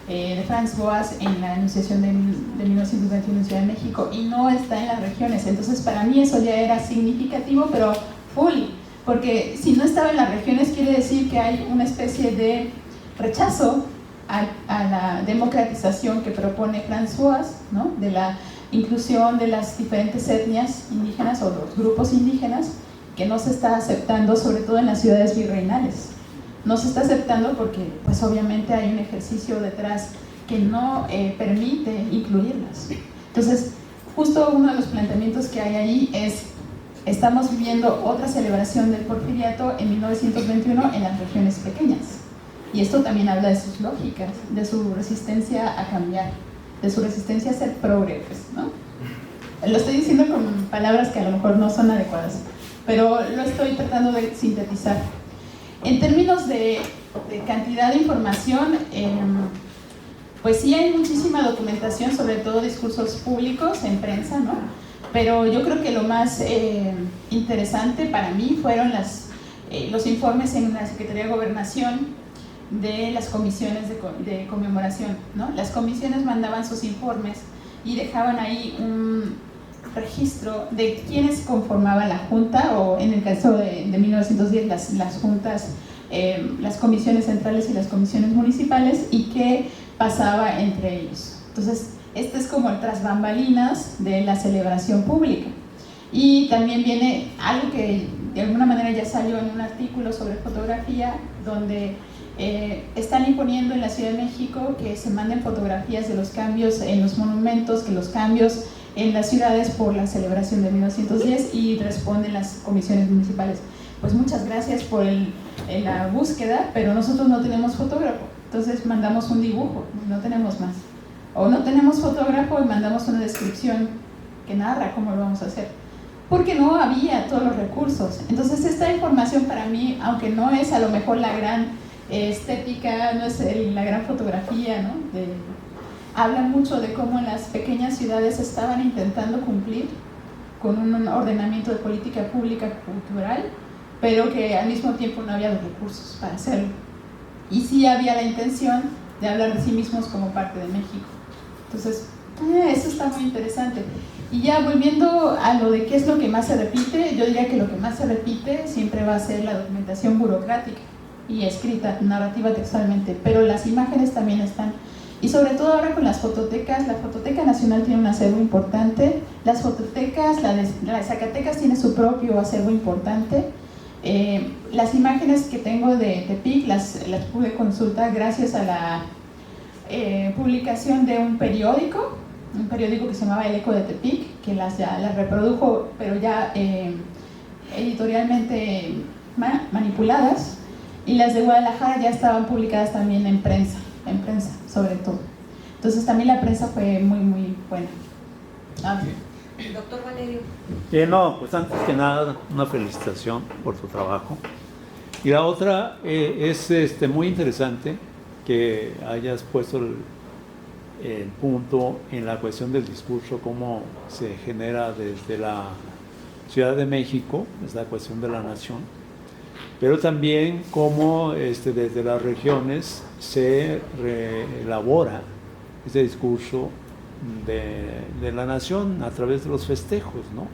de Franz Boas en la enunciación de 1921 en Ciudad de México, y no está en las regiones. Entonces para mí eso ya era significativo, pero full, porque si no estaba en las regiones quiere decir que hay una especie de rechazo a la democratización que propone Franz Boas, ¿no? De la inclusión de las diferentes etnias indígenas o los grupos indígenas, que no se está aceptando, sobre todo en las ciudades virreinales. No se está aceptando porque pues obviamente hay un ejercicio detrás que no permite incluirlas. Entonces, justo uno de los planteamientos que hay ahí es, estamos viviendo otra celebración del porfiriato en 1921 en las regiones pequeñas. Y esto también habla de sus lógicas, de su resistencia a cambiar, de su resistencia a ser progres, ¿no? Lo estoy diciendo con palabras que a lo mejor no son adecuadas, pero lo estoy tratando de sintetizar. En términos de cantidad de información, pues sí hay muchísima documentación, sobre todo discursos públicos en prensa, ¿no? Pero yo creo que lo más interesante para mí fueron los informes en la Secretaría de Gobernación de las comisiones de conmemoración, ¿no? Las comisiones mandaban sus informes y dejaban ahí un registro de quiénes conformaban la junta, o en el caso de 1910 las juntas, las comisiones centrales y las comisiones municipales, y qué pasaba entre ellos. Entonces este es como el tras bambalinas de la celebración pública. Y también viene algo que de alguna manera ya salió en un artículo sobre fotografía, donde están imponiendo en la Ciudad de México que se manden fotografías de los cambios en los monumentos, que los cambios en las ciudades por la celebración de 1910, y responden las comisiones municipales. pues muchas gracias por la búsqueda, pero nosotros no tenemos fotógrafo, entonces mandamos un dibujo, no tenemos más. O no tenemos fotógrafo y mandamos una descripción que narra cómo lo vamos a hacer, porque no había todos los recursos. Entonces esta información para mí, aunque no es a lo mejor la gran estética, no es la gran fotografía, ¿no? Habla mucho de cómo las pequeñas ciudades estaban intentando cumplir con un ordenamiento de política pública cultural, pero que al mismo tiempo no había los recursos para hacerlo. Y sí había la intención de hablar de sí mismos como parte de México. Entonces, eso está muy interesante. Y ya volviendo a lo de qué es lo que más se repite, yo diría que lo que más se repite siempre va a ser la documentación burocrática y escrita, narrativa textualmente, pero las imágenes también están. Y sobre todo ahora con las fototecas, la Fototeca Nacional tiene un acervo importante, las fototecas, la de Zacatecas tiene su propio acervo importante. Las imágenes que tengo de Tepic las pude consultar gracias a la publicación de un periódico que se llamaba El Eco de Tepic, que las reprodujo, pero ya editorialmente manipuladas, y las de Guadalajara ya estaban publicadas también en prensa sobre todo. Entonces también la prensa fue muy muy buena. Doctor Valerio. No, pues antes que nada, una felicitación por tu trabajo. Y la otra es muy interesante que hayas puesto el punto en la cuestión del discurso, cómo se genera desde la Ciudad de México, es la cuestión de la nación, pero también cómo desde las regiones se elabora ese discurso de la nación a través de los festejos, ¿no?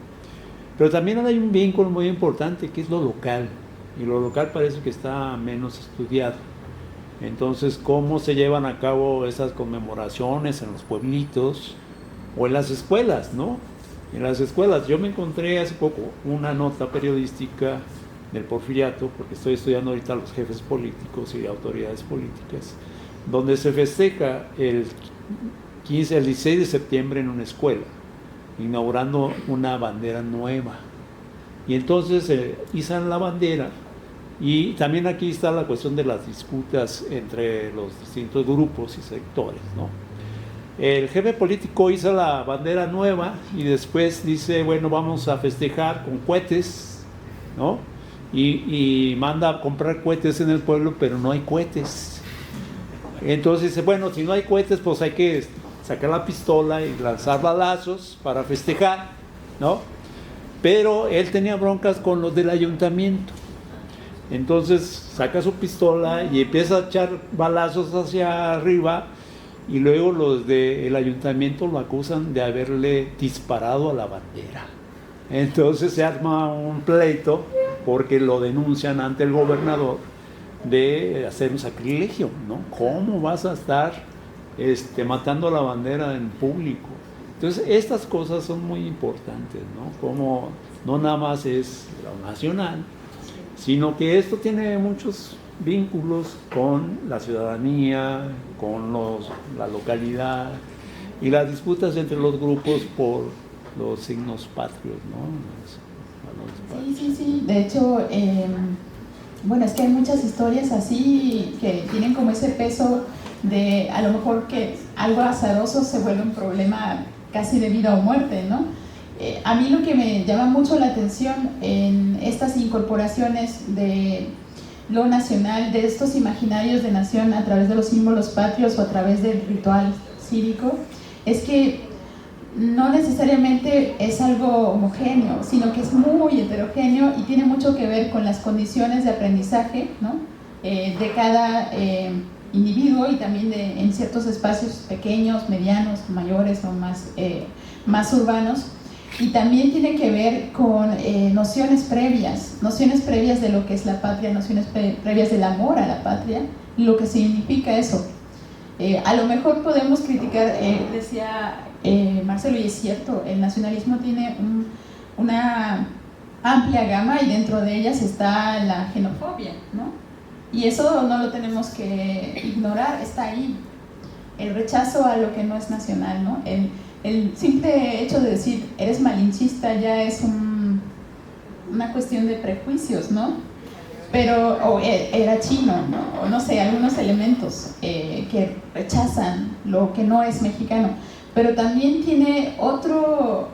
Pero también hay un vínculo muy importante que es lo local, y lo local parece que está menos estudiado. Entonces, ¿cómo se llevan a cabo esas conmemoraciones en los pueblitos o en las escuelas, ¿no? En las escuelas, yo me encontré hace poco una nota periodística del Porfiriato, porque estoy estudiando ahorita los jefes políticos y autoridades políticas, donde se festeja el 16 de septiembre en una escuela, inaugurando una bandera nueva. Y entonces izan la bandera, y también aquí está la cuestión de las disputas entre los distintos grupos y sectores, ¿no? El jefe político iza la bandera nueva y después dice, bueno, vamos a festejar con cohetes, ¿no? Y manda a comprar cohetes en el pueblo, pero no hay cohetes. Entonces dice, bueno, si no hay cohetes, pues hay que sacar la pistola y lanzar balazos para festejar, ¿no? Pero él tenía broncas con los del ayuntamiento. Entonces saca su pistola y empieza a echar balazos hacia arriba, y luego los del ayuntamiento lo acusan de haberle disparado a la bandera. Entonces se arma un pleito porque lo denuncian ante el gobernador de hacer un sacrilegio, ¿no? ¿Cómo vas a estar matando a la bandera en público? Entonces estas cosas son muy importantes, ¿no? Como no nada más es lo nacional, sino que esto tiene muchos vínculos con la ciudadanía, con la localidad y las disputas entre los grupos por los signos patrios, ¿no? Sí. De hecho, bueno, es que hay muchas historias así que tienen como ese peso de a lo mejor que algo azaroso se vuelve un problema casi de vida o muerte, ¿no? A mí lo que me llama mucho la atención en estas incorporaciones de lo nacional, de estos imaginarios de nación a través de los símbolos patrios o a través del ritual cívico, es que no necesariamente es algo homogéneo, sino que es muy heterogéneo y tiene mucho que ver con las condiciones de aprendizaje, ¿no? De cada individuo, y también en ciertos espacios pequeños, medianos, mayores o más urbanos. Y también tiene que ver con nociones previas de lo que es la patria, nociones previas del amor a la patria y lo que significa eso. A lo mejor podemos criticar, decía Marcelo, y es cierto, el nacionalismo tiene una amplia gama y dentro de ellas está la xenofobia, ¿no? Y eso no lo tenemos que ignorar, está ahí. El rechazo a lo que no es nacional, ¿no? El simple hecho de decir eres malinchista ya es una cuestión de prejuicios, ¿no? Pero o era chino, ¿no? O no sé, algunos elementos que rechazan lo que no es mexicano, pero también tiene otro,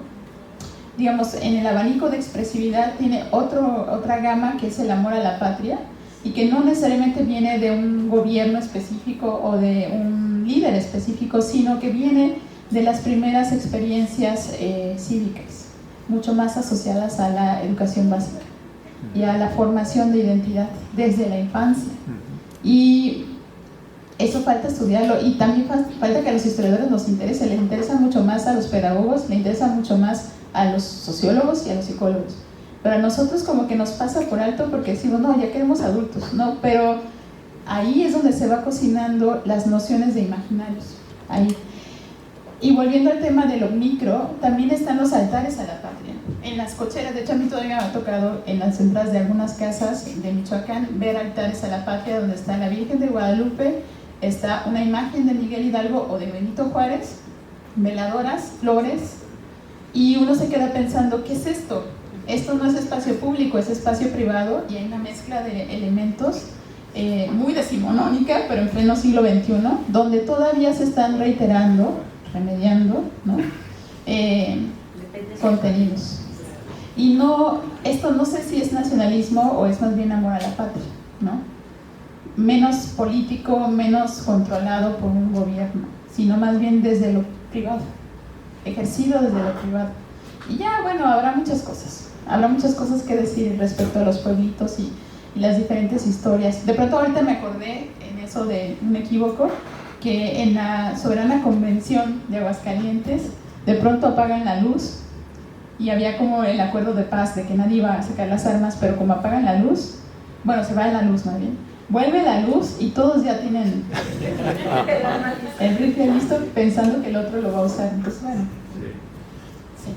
digamos, en el abanico de expresividad tiene otra gama que es el amor a la patria, y que no necesariamente viene de un gobierno específico o de un líder específico, sino que viene de las primeras experiencias cívicas, mucho más asociadas a la educación básica y a la formación de identidad desde la infancia. Y eso falta estudiarlo, y también falta que a los historiadores nos interese, les interesa mucho más a los pedagogos, les interesa mucho más a los sociólogos y a los psicólogos. Pero a nosotros como que nos pasa por alto porque decimos, no, ya queremos adultos, ¿no? Pero ahí es donde se va cocinando las nociones de imaginarios, ahí. Y volviendo al tema de lo micro, también están los altares a la patria. En las cocheras, de hecho a mí todavía me ha tocado en las entradas de algunas casas de Michoacán ver altares a la patria donde está la Virgen de Guadalupe, está una imagen de Miguel Hidalgo o de Benito Juárez, veladoras, flores, y uno se queda pensando, ¿qué es esto? Esto no es espacio público, es espacio privado, y hay una mezcla de elementos muy decimonónica, pero en pleno siglo XXI, donde todavía se están reiterando, remediando, ¿no? Contenidos. Y no, esto no sé si es nacionalismo o es más bien amor a la patria, ¿no? Menos político, menos controlado por un gobierno, sino más bien desde lo privado, ejercido desde lo privado. Y ya, bueno, habrá muchas cosas que decir respecto a los pueblitos y las diferentes historias. De pronto ahorita me acordé en eso de un equívoco, que en la Soberana Convención de Aguascalientes de pronto apagan la luz, y había como el acuerdo de paz de que nadie iba a sacar las armas, pero como apagan la luz, bueno, se va la luz más bien, vuelve la luz y todos ya tienen el rifle listo pensando que el otro lo va a usar. Entonces, bueno, sí.